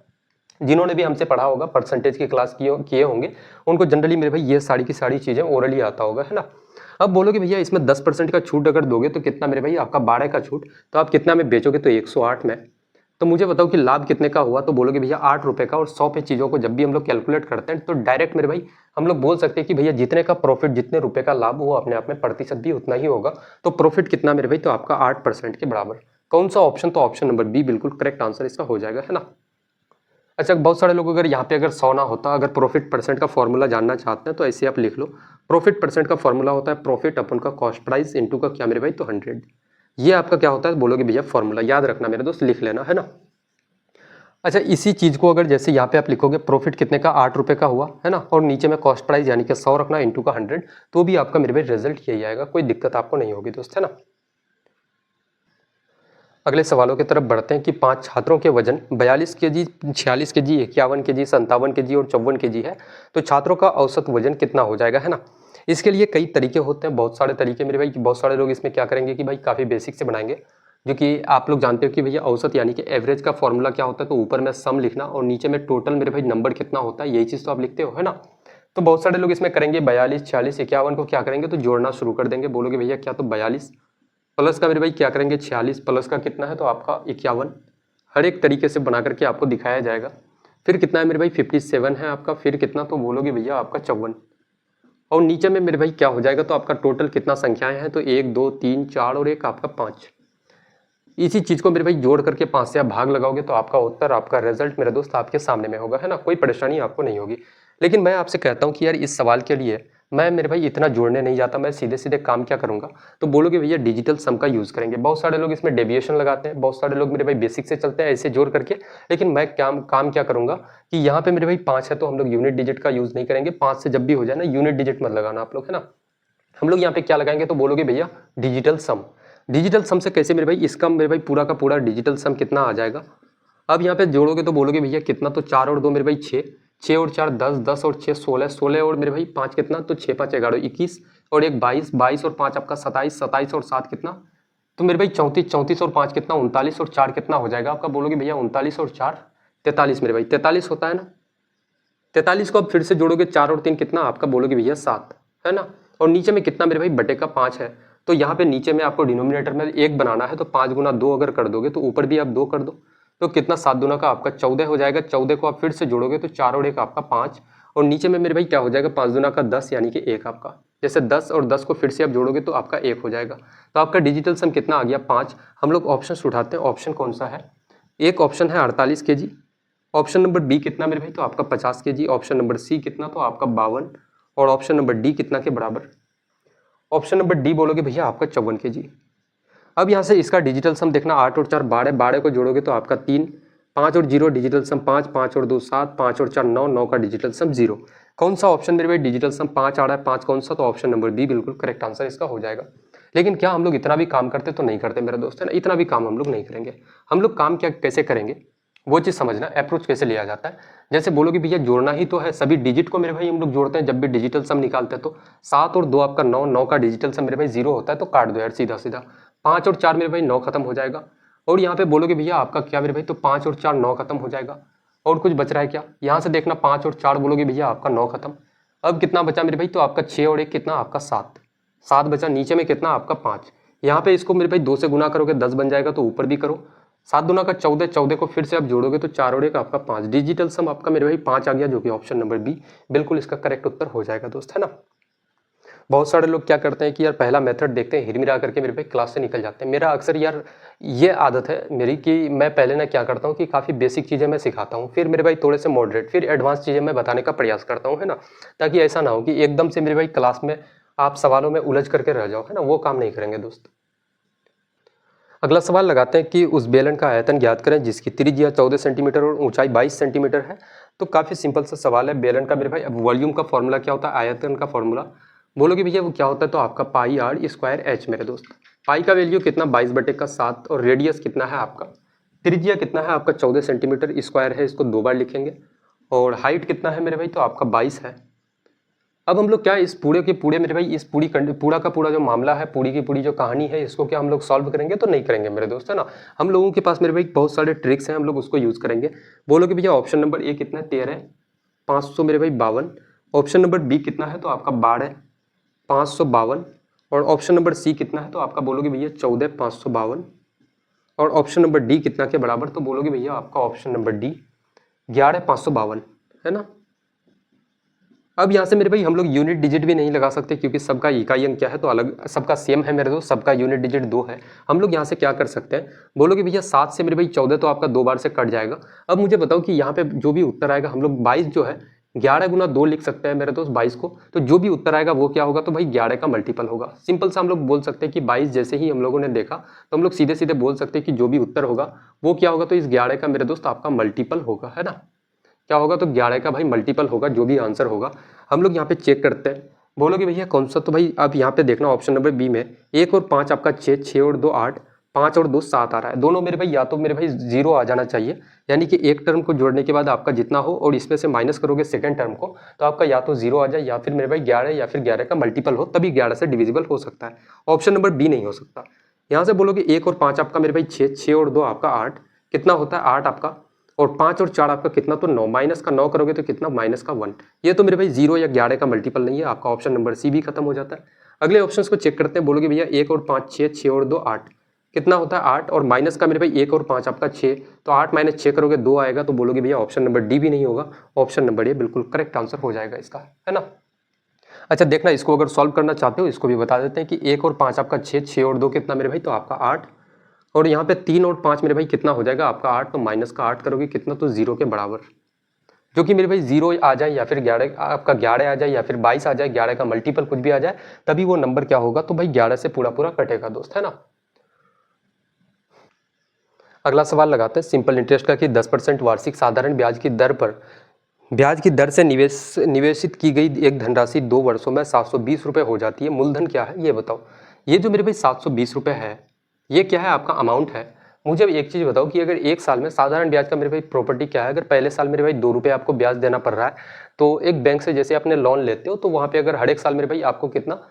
जिन्होंने भी हमसे पढ़ा होगा, परसेंटेज की क्लास किए होंगे, उनको जनरली मेरे भाई ये सारी की सारी चीजें ओरली आता होगा, है ना। अब बोलोगे भैया इसमें 10% का छूट अगर दोगे तो कितना मेरे भाई आपका 12 का छूट, तो आप कितना में बेचोगे, तो 108 में। तो मुझे बताओ कि लाभ कितने का हुआ, तो बोलोगे भैया 8 रुपए का। और 100 पे चीज़ों को जब भी हम लोग कैलकुलेट करते हैं तो डायरेक्ट मेरे भाई हम लोग बोल सकते हैं कि भैया जितने का प्रॉफिट, जितने रुपए का लाभ, वो अपने आप में प्रतिशत भी उतना ही होगा। तो प्रॉफिट कितना मेरे भाई, तो आपका 8% के बराबर। कौन सा ऑप्शन, तो ऑप्शन नंबर बी बिल्कुल करेक्ट आंसर इसका हो जाएगा, है ना। अच्छा, बहुत सारे लोग अगर यहाँ पे अगर 100 ना होता, अगर प्रॉफिट परसेंट का फॉर्मूला जानना चाहते हैं तो ऐसे आप लिख लो, प्रॉफिट परसेंट का फॉर्मूला होता है प्रॉफिट अपन का कॉस्ट प्राइस इंटू का क्या मेरे भाई, तो 100। ये आपका क्या होता है, बोलोगे भैया फॉर्मूला, याद रखना मेरे दोस्त, लिख लेना, है ना। अच्छा, इसी चीज को अगर जैसे यहाँ पे आप लिखोगे प्रॉफिट कितने का, 8 रुपए का हुआ, है ना, और नीचे में कॉस्ट प्राइस यानी कि 100 रखना इंटू का 100, तो भी आपका मेरे भाई रिजल्ट यही आएगा, कोई दिक्कत आपको नहीं होगी दोस्त, है ना। अगले सवालों की तरफ बढ़ते हैं कि 5 छात्रों के वजन 42 केजी, 46 केजी, 51 केजी, 57 केजी और 54 केजी है, तो छात्रों का औसत वजन कितना हो जाएगा, है ना। इसके लिए कई तरीके होते हैं, बहुत सारे तरीके मेरे भाई, बहुत सारे लोग इसमें क्या करेंगे कि भाई काफ़ी बेसिक से बनाएंगे, जो कि आप लोग जानते हो कि भैया औसत यानी कि एवरेज का फॉर्मूला क्या होता है, तो ऊपर में सम लिखना और नीचे में टोटल मेरे भाई नंबर कितना होता है, यही चीज़ तो आप लिखते हो, है ना। तो बहुत सारे लोग इसमें करेंगे 42, 46, 51 को क्या करेंगे, तो जोड़ना शुरू कर देंगे, बोलोगे भैया क्या, तो 42 प्लस का मेरे भाई क्या करेंगे 46 प्लस का कितना है, तो आपका 51। हर एक तरीके से बना करके आपको दिखाया जाएगा। फिर कितना है मेरे भाई 57 है आपका, फिर कितना, तो बोलोगे भैया आपका 54, और नीचे में मेरे भाई क्या हो जाएगा, तो आपका टोटल कितना संख्याएं हैं, तो 1 2 3 4 और एक आपका 5। इसी चीज को मेरे भाई जोड़ करके 5 से आप भाग लगाओगे तो आपका उत्तर, आपका रिजल्ट मेरे दोस्त आपके सामने में होगा, है ना, कोई परेशानी आपको नहीं होगी। लेकिन मैं आपसे कहता हूँ कि यार इस सवाल के लिए मैं मेरे भाई इतना जोड़ने नहीं जाता, मैं सीधे सीधे काम क्या करूंगा, तो बोलोगे भैया डिजिटल सम का यूज़ करेंगे। बहुत सारे लोग इसमें डेविएशन लगाते हैं, बहुत सारे लोग मेरे भाई बेसिक से चलते हैं ऐसे जोड़ करके, लेकिन मैं काम क्या करूंगा कि यहाँ पे मेरे भाई 5 है तो हम लोग यूनिट डिजिट का यूज़ नहीं करेंगे। 5 से जब भी हो जाए ना, यूनिट डिजिट मत लगाना आप लोग, है ना। हम लोग यहाँ पे क्या लगाएंगे, तो बोलोगे भैया डिजिटल सम। डिजिटल सम से कैसे मेरे भाई, इसका मेरे भाई पूरा का पूरा डिजिटल सम कितना आ जाएगा। अब यहाँ पे जोड़ोगे तो बोलोगे भैया कितना, तो 4 और 2 मेरे भाई 6, 6 और 4 10, 10 और 6 16, 16 और मेरे भाई 5 कितना, तो 6 5 11 21 और एक 22, 22 और 5 आपका 27, 27 और 7 कितना, तो मेरे भाई 34, 34 और 5 कितना 39 और 4 कितना हो जाएगा आपका, बोलोगे भैया 39 और 4 43 मेरे भाई 43 होता है ना। 43 को अब फिर से जोड़ोगे, 4 और 3 कितना आपका, बोलोगे भैया 7, है ना। और नीचे में कितना मेरे भाई, बटे का 5 है। तो यहाँ पे नीचे में आपको डिनोमिनेटर में 1 बनाना है, तो 5 गुना 2 अगर कर दोगे तो ऊपर भी आप 2 कर दो, तो कितना 7 दूना का आपका 14 हो जाएगा। 14 को आप फिर से जोड़ोगे तो 4 और 1 आपका 5, और नीचे में मेरे भाई क्या हो जाएगा, 5 दूना का 10 यानी कि 1 आपका। जैसे 10 और 10 को फिर से आप जोड़ोगे तो आपका 1 हो जाएगा। तो आपका डिजिटल सम कितना आ गया, 5। हम लोग ऑप्शन उठाते हैं, ऑप्शन कौन सा है। एक ऑप्शन है 48 kg, ऑप्शन नंबर बी कितना मेरे भाई, तो आपका 50 kg, ऑप्शन नंबर सी कितना, तो आपका 52, और ऑप्शन नंबर डी कितना के बराबर, ऑप्शन नंबर डी बोलोगे भैया आपका 54 kg। अब यहाँ से इसका डिजिटल सम देखना, 8 और 4 12, 12 को जोड़ोगे तो आपका 3, 5 और 0 डिजिटल सम 5, 5 और 2 7, 5 और 4 9, 9 का डिजिटल सम 0। कौन सा ऑप्शन मेरे भाई डिजिटल सम 5 आ रहा है, 5 कौन सा, तो ऑप्शन नंबर बी बिल्कुल करेक्ट आंसर इसका हो जाएगा। लेकिन क्या हम लोग इतना भी काम करते, तो नहीं करते मेरे दोस्त, है ना। इतना भी काम हम लोग नहीं करेंगे। हम लोग काम क्या कैसे करेंगे वो चीज़ समझना, अप्रोच कैसे लिया जाता है। जैसे बोलोगे भैया जोड़ना ही तो है, सभी डिजिट को मेरे भाई हम लोग जोड़ते हैं जब भी डिजिटल सम निकालते हैं। तो 7 और 2 आपका 9, 9 का डिजिटल सम मेरे भाई 0 होता है, तो काट दो यार सीधा सीधा। 5 और 4 मेरे भाई 9 खत्म हो जाएगा, और यहाँ पे बोलोगे भैया आपका क्या मेरे भाई, तो 5 और 4 9 खत्म हो जाएगा। और कुछ बच रहा है क्या, यहाँ से देखना 5 और 4 बोलोगे भैया आपका 9 खत्म। अब कितना बचा मेरे भाई, तो आपका 6 और 1 कितना आपका 7, 7 बचा। नीचे में कितना आपका 5, यहाँ पे इसको मेरे भाई 2 से गुना करोगे 10 बन जाएगा, तो ऊपर भी करो। 7 दूना का 14, 14 को फिर से आप जोड़ोगे तो 4 और 1 आपका 5, डिजिटल सम आपका मेरे भाई 5 आ गया, जो कि ऑप्शन नंबर बी बिल्कुल इसका करेक्ट उत्तर हो जाएगा दोस्त, है ना। बहुत सारे लोग क्या करते हैं कि यार पहला मेथड देखते हैं, हिरमिरा करके मेरे भाई क्लास से निकल जाते हैं। मेरा अक्सर यार ये आदत है मेरी कि मैं पहले ना क्या करता हूँ कि काफ़ी बेसिक चीज़ें मैं सिखाता हूँ, फिर मेरे भाई थोड़े से मॉडरेट, फिर एडवांस चीज़ें मैं बताने का प्रयास करता हूँ, है ना। ताकि ऐसा ना हो कि एकदम से मेरे भाई क्लास में आप सवालों में उलझ करके रह जाओ, है ना, वो काम नहीं करेंगे दोस्त। अगला सवाल लगाते हैं कि उस बेलन का आयतन ज्ञात करें जिसकी त्रिज्या 14 सेंटीमीटर और ऊंचाई 22 सेंटीमीटर है। तो काफ़ी सिंपल सा सवाल है। बेलन का मेरे भाई, अब वॉल्यूम का फॉर्मूला क्या होता है, आयतन का फॉर्मूला बोलोगे भैया वो क्या होता है, तो आपका पाई आर स्क्वायर एच मेरे दोस्त। पाई का वैल्यू कितना 22/7, और रेडियस कितना है आपका, त्रिज्या कितना है आपका 14 सेंटीमीटर, स्क्वायर है इसको 2 बार लिखेंगे, और हाइट कितना है मेरे भाई, तो आपका 22 है। अब हम लोग क्या इस पूरे के पूरे मेरे भाई, इस पूरा का पूरा जो मामला है, पूरी की पूरी जो कहानी है, इसको क्या हम लोग सॉल्व करेंगे, तो नहीं करेंगे मेरे दोस्त, है ना। हम लोगों के पास मेरे भाई बहुत सारे ट्रिक्स हैं, हम लोग उसको यूज़ करेंगे। बोलोगे भैया ऑप्शन नंबर ए कितना है, 13, 500 मेरे भाई 52। ऑप्शन नंबर बी कितना है, तो आपका 12, 552। और ऑप्शन नंबर सी कितना है, तो आपका बोलोगे भैया 14, 552। और ऑप्शन नंबर डी कितना के बराबर, तो बोलोगे भैया आपका ऑप्शन नंबर डी 11, 552, है ना। अब यहाँ से मेरे भाई हम लोग यूनिट डिजिट भी नहीं लगा सकते, क्योंकि सबका इकाई अंक क्या है, तो अलग सबका सेम है मेरे दोस्त, सबका यूनिट डिजिट 2 है। हम लोग यहाँ से क्या कर सकते हैं, बोलोगे भैया 7 से मेरे भाई 14 तो आपका 2 बार से कट जाएगा। अब मुझे बताओ कि यहाँ पे जो भी उत्तर आएगा, हम लोग 22 जो है 11 गुना 2 लिख सकते हैं मेरे दोस्त 22 को। तो जो भी उत्तर आएगा वो क्या होगा, तो भाई 11 का मल्टीपल होगा। सिंपल सा हम लोग बोल सकते हैं कि 22 जैसे ही हम लोगों ने देखा, तो हम लोग सीधे सीधे बोल सकते हैं कि जो भी उत्तर होगा वो क्या होगा, तो इस 11 का मेरे दोस्त आपका मल्टीपल होगा, है ना। क्या होगा, तो 11 का भाई मल्टीपल होगा जो भी आंसर होगा। हम लोग यहाँ पे चेक करते हैं। बोलोगे भैया कौन सा, तो भाई अब यहाँ पे देखना ऑप्शन नंबर बी में 1 और 5 आपका 6, 6 और 2 8, 5 और 2 7 आ रहा है। दोनों मेरे भाई या तो मेरे भाई 0 आ जाना चाहिए, यानी कि एक टर्म को जोड़ने के बाद आपका जितना हो और इसमें से माइनस करोगे सेकंड टर्म को, तो आपका या तो 0 आ जाए, या फिर मेरे भाई 11 या फिर 11 का मल्टीपल हो, तभी 11 से डिविजिबल हो सकता है। ऑप्शन नंबर बी नहीं हो सकता। यहाँ से बोलोगे 1 और 5 आपका मेरे भाई 6, 6 और 2 आपका 8, कितना होता है 8 आपका, और 5 और 4 आपका कितना, तो 9, माइनस का 9 करोगे तो कितना, माइनस का 1। ये तो मेरे भाई 0 या 11 का मल्टीपल नहीं है, आपका ऑप्शन नंबर सी भी खत्म हो जाता है। अगले ऑप्शन को चेक करते हैं। बोलोगे भैया 1 और 5 6, 6 और 2 8, कितना होता है 8, और माइनस का मेरे भाई 1 और 5 आपका 6, तो 8 माइनस 6 करोगे 2 आएगा, तो बोलोगे भैया ऑप्शन नंबर डी भी नहीं होगा, ऑप्शन नंबर ए बिल्कुल करेक्ट आंसर हो जाएगा इसका, है ना। अच्छा देखना, इसको अगर सॉल्व करना चाहते हो इसको भी बता देते हैं कि 1 और 5 आपका 6, 6 और 2 कितना मेरे भाई, तो आपका 8, और यहाँ पे 3 और 5 मेरे भाई कितना हो जाएगा आपका 8, तो माइनस का 8 करोगे कितना, तो 0 के बराबर। जो कि मेरे भाई 0 आ जाए या फिर 11 आपका 11 आ जाए या फिर 22 आ जाए, 11 का मल्टीपल कुछ भी आ जाए, तभी वो नंबर क्या होगा, तो भाई 11 से पूरा पूरा कटेगा दोस्त, है ना। अगला सवाल लगाते हैं सिंपल इंटरेस्ट का कि 10% वार्षिक साधारण ब्याज की दर से निवेशित की गई एक धनराशि 2 वर्षों में 720 रुपये हो जाती है। मूलधन क्या है ये बताओ। ये जो मेरे भाई 720 रुपये है, ये क्या है, आपका अमाउंट है। मुझे अब एक चीज़ बताओ कि अगर एक साल में साधारण ब्याज का मेरे भाई प्रॉपर्टी क्या है, अगर पहले साल मेरे भाई 2 रुपये आपको ब्याज देना पड़ रहा है, तो एक बैंक से जैसे आपने लोन लेते हो, तो वहाँ पे अगर हर एक साल मेरे भाई आपको कितना,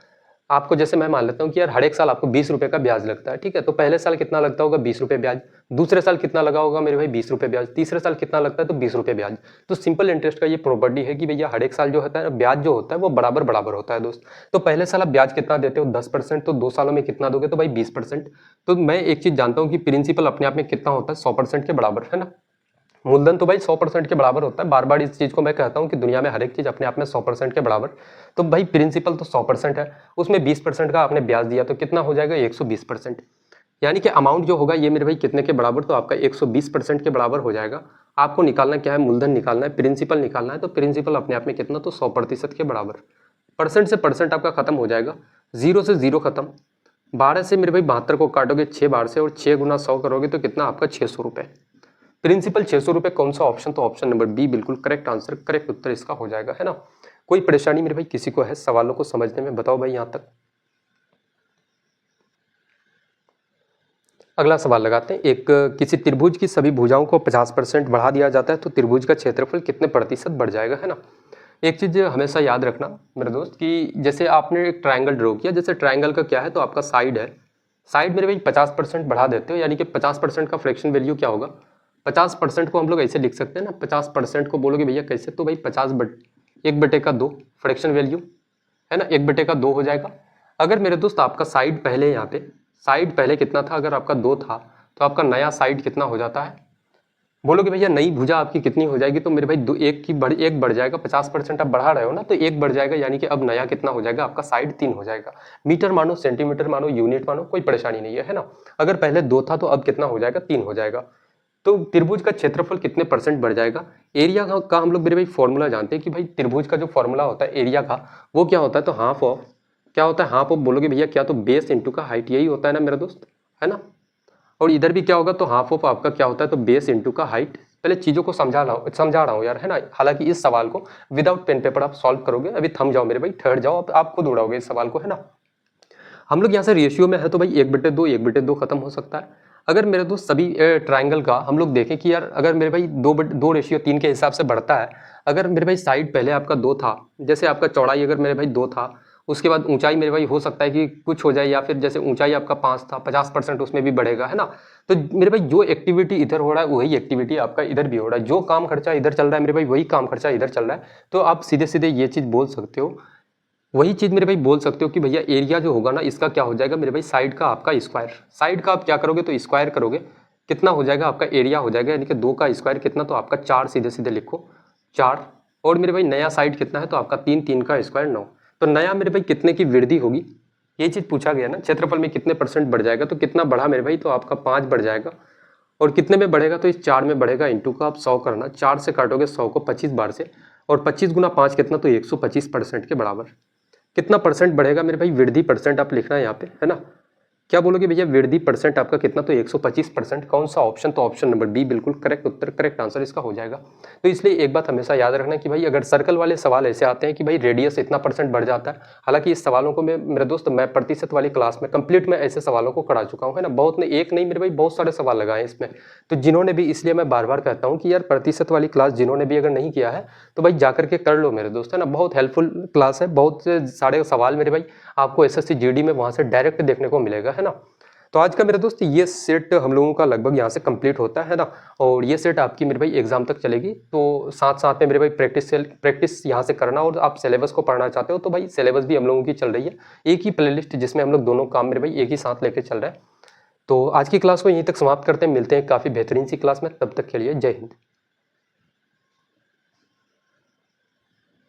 आपको जैसे मैं मान लेता हूँ कि यार हर एक साल आपको 20 रुपये का ब्याज लगता है, ठीक है। तो पहले साल कितना लगता होगा, 20 रुपये ब्याज। दूसरे साल कितना लगा होगा मेरे भाई, 20 रुपये ब्याज। तीसरे साल कितना लगता है, तो 20 रुपये ब्याज। तो सिंपल इंटरेस्ट का ये प्रॉपर्टी है कि भैया हर एक साल जो होता है ब्याज जो होता है वो बराबर बराबर होता है दोस्त। तो पहले साल आप ब्याज कितना देते हो, 10%, तो 2 सालों में कितना दोगे, तो भाई 20%। तो मैं एक चीज जानता हूँ कि प्रिंसिपल अपने आप में कितना होता है, 100% के बराबर, है ना। मूलधन तो भाई 100% के बराबर होता है। बार बार इस चीज को मैं कहता हूँ कि दुनिया में हर एक चीज अपने आप में 100% के बराबर। तो भाई प्रिंसिपल तो 100% है, उसमें 20% का आपने ब्याज दिया, तो कितना हो जाएगा, 120%। यानी कि अमाउंट जो होगा ये मेरे भाई कितने के बराबर, तो आपका 120% के बराबर हो जाएगा। आपको निकालना क्या है, मूलधन निकालना है, प्रिंसिपल निकालना है। तो प्रिंसिपल अपने आप में कितना, तो 100% के बराबर। परसेंट से परसेंट आपका खत्म हो जाएगा, 0 से 0 खत्म। 12 से मेरे भाई 72 को काटोगे 6 बार से, और 6 गुना 100 करोगे तो कितना आपका 600 रुपये। प्रिंसिपल 600 रुपये, कौन सा ऑप्शन, तो ऑप्शन नंबर बी बिल्कुल करेक्ट आंसर, करेक्ट उत्तर इसका हो जाएगा, है ना। कोई परेशानी मेरे भाई किसी को है सवालों को समझने में, बताओ भाई यहाँ तक। अगला सवाल लगाते हैं। एक किसी त्रिभुज की सभी भुजाओं को 50% बढ़ा दिया जाता है तो त्रिभुज का क्षेत्रफल कितने प्रतिशत बढ़ जाएगा, है ना। एक चीज हमेशा याद रखना मेरे दोस्त कि जैसे आपने एक ट्रायंगल ड्रॉ किया, जैसे ट्रायंगल का क्या है, तो आपका साइड है, साइड मेरे भाई 50% बढ़ा देते हो, यानी कि 50% का फ्रैक्शन वैल्यू क्या होगा, 50% को हम लोग ऐसे लिख सकते हैं ना, 50% को बोलोगे भैया कैसे, तो भाई 1/2 फ्रैक्शन वैल्यू, है ना, 1/2 हो जाएगा। अगर मेरे दोस्त आपका साइड पहले यहाँ पे, साइड पहले कितना था, अगर आपका 2 था, तो आपका नया साइड कितना हो जाता है, बोलोगे भैया नई भुजा आपकी कितनी हो जाएगी, तो मेरे भाई एक बढ़ जाएगा, 50% आप बढ़ा रहे हो ना, तो एक बढ़ जाएगा, यानी कि अब नया कितना हो जाएगा, आपका साइड 3 हो जाएगा। मीटर मानो, सेंटीमीटर मानो, यूनिट मानो, कोई परेशानी नहीं है ना। अगर पहले 2 था तो अब कितना हो जाएगा, 3 हो जाएगा। तो त्रिभुज का क्षेत्रफल कितने परसेंट बढ़ जाएगा। एरिया का हम लोग मेरे भाई फॉर्मूला जानते हैं कि भाई त्रिभुज का जो फॉर्मूला होता है एरिया का, वो क्या होता है, तो हाफ ऑफ, क्या होता है, हाफ ऑफ बोलोगे भैया क्या, तो बेस इंटू का हाइट, यही होता है ना मेरा दोस्त, है ना। और इधर भी क्या होगा, तो हाफ ऑफ आपका क्या होता है, तो बेस इंटू का हाइट। पहले चीजों को समझा रहा हूँ यार, है ना। हालांकि इस सवाल को विदाउट पेन पेपर आप सॉल्व करोगे, अभी थम जाओ मेरे भाई, ठहर जाओ, आप खुद उड़ाओगे इस सवाल को, है ना। हम लोग यहाँ से रेशियो में है तो भाई 1/2 खत्म हो सकता है। अगर मेरे दोस्त सभी ट्राइंगल का हम लोग देखें कि यार अगर मेरे भाई 2:3 के हिसाब से बढ़ता है, अगर मेरे भाई साइड पहले आपका 2 था, जैसे आपका चौड़ाई अगर मेरे भाई 2 था, उसके बाद ऊंचाई मेरे भाई हो सकता है कि कुछ हो जाए, या फिर जैसे ऊंचाई आपका 5 था, 50% उसमें भी बढ़ेगा, है ना। तो मेरे भाई जो एक्टिविटी इधर हो रहा है वही एक्टिविटी आपका इधर भी हो रहा है, जो काम खर्चा इधर चल रहा है मेरे भाई वही काम खर्चा इधर चल रहा है। तो आप सीधे सीधे ये चीज़ बोल सकते हो, वही चीज मेरे भाई बोल सकते हो कि भैया एरिया जो होगा ना इसका क्या हो जाएगा मेरे भाई, साइड का आपका स्क्वायर, साइड का आप क्या करोगे, तो स्क्वायर करोगे, कितना हो जाएगा आपका एरिया हो जाएगा, यानी कि 2 का स्क्वायर कितना, तो आपका 4, सीधे सीधे लिखो 4। और मेरे भाई नया साइड कितना है, तो आपका 3 का स्क्वायर 9। तो नया मेरे भाई कितने की वृद्धि होगी, ये चीज पूछा गया ना, क्षेत्रफल में कितने परसेंट बढ़ जाएगा, तो कितना बढ़ा मेरे भाई, तो आपका 5 बढ़ जाएगा। और कितने में बढ़ेगा, तो इस 4 में बढ़ेगा, इंटू का आप 100 करना, 4 से काटोगे 100 को 25 बार से, और 25 गुना 5 कितना, तो 125% के बराबर। कितना परसेंट बढ़ेगा मेरे भाई, वृद्धि परसेंट आप लिखना है यहाँ पे, है ना। क्या बोलोगे भैया वृद्धि परसेंट आपका कितना, तो 125%। कौन सा ऑप्शन, तो ऑप्शन नंबर बी बिल्कुल करेक्ट उत्तर, करेक्ट आंसर इसका हो जाएगा। तो इसलिए एक बात हमेशा याद रखना कि भाई अगर सर्कल वाले सवाल ऐसे आते हैं कि भाई रेडियस इतना परसेंट बढ़ जाता है, हालांकि इस सवालों को मेरे दोस्त मैं प्रतिशत वाली क्लास में कंप्लीट में ऐसे सवालों को करा चुका हूँ, है ना। बहुत ने, एक नहीं मेरे भाई बहुत सारे सवाल लगाए इसमें। तो जिन्होंने भी, इसलिए मैं बार बार कहता हूँ कि यार प्रतिशत वाली क्लास जिन्होंने भी अगर नहीं किया है तो भाई जाकर के कर लो मेरे दोस्त, है ना। बहुत हेल्पफुल क्लास है, बहुत सारे सवाल मेरे भाई आपको एसएससी जीडी में वहाँ से डायरेक्ट देखने को मिलेगा, है ना। तो आज का मेरे दोस्त ये सेट हम लोगों का लगभग यहाँ से कंप्लीट होता है ना। और ये सेट आपकी मेरे भाई एग्जाम तक चलेगी, तो साथ साथ में मेरे भाई प्रैक्टिस यहाँ से करना। और आप सिलेबस को पढ़ना चाहते हो तो भाई सिलेबस भी हम लोगों की चल रही है, एक ही प्लेलिस्ट जिसमें हम लोग दोनों काम मेरे भाई एक ही साथ लेके चल रहे हैं। तो आज की क्लास को यहीं तक समाप्त करते हैं, मिलते हैं काफ़ी बेहतरीन सी क्लास में, तब तक के लिए जय हिंद।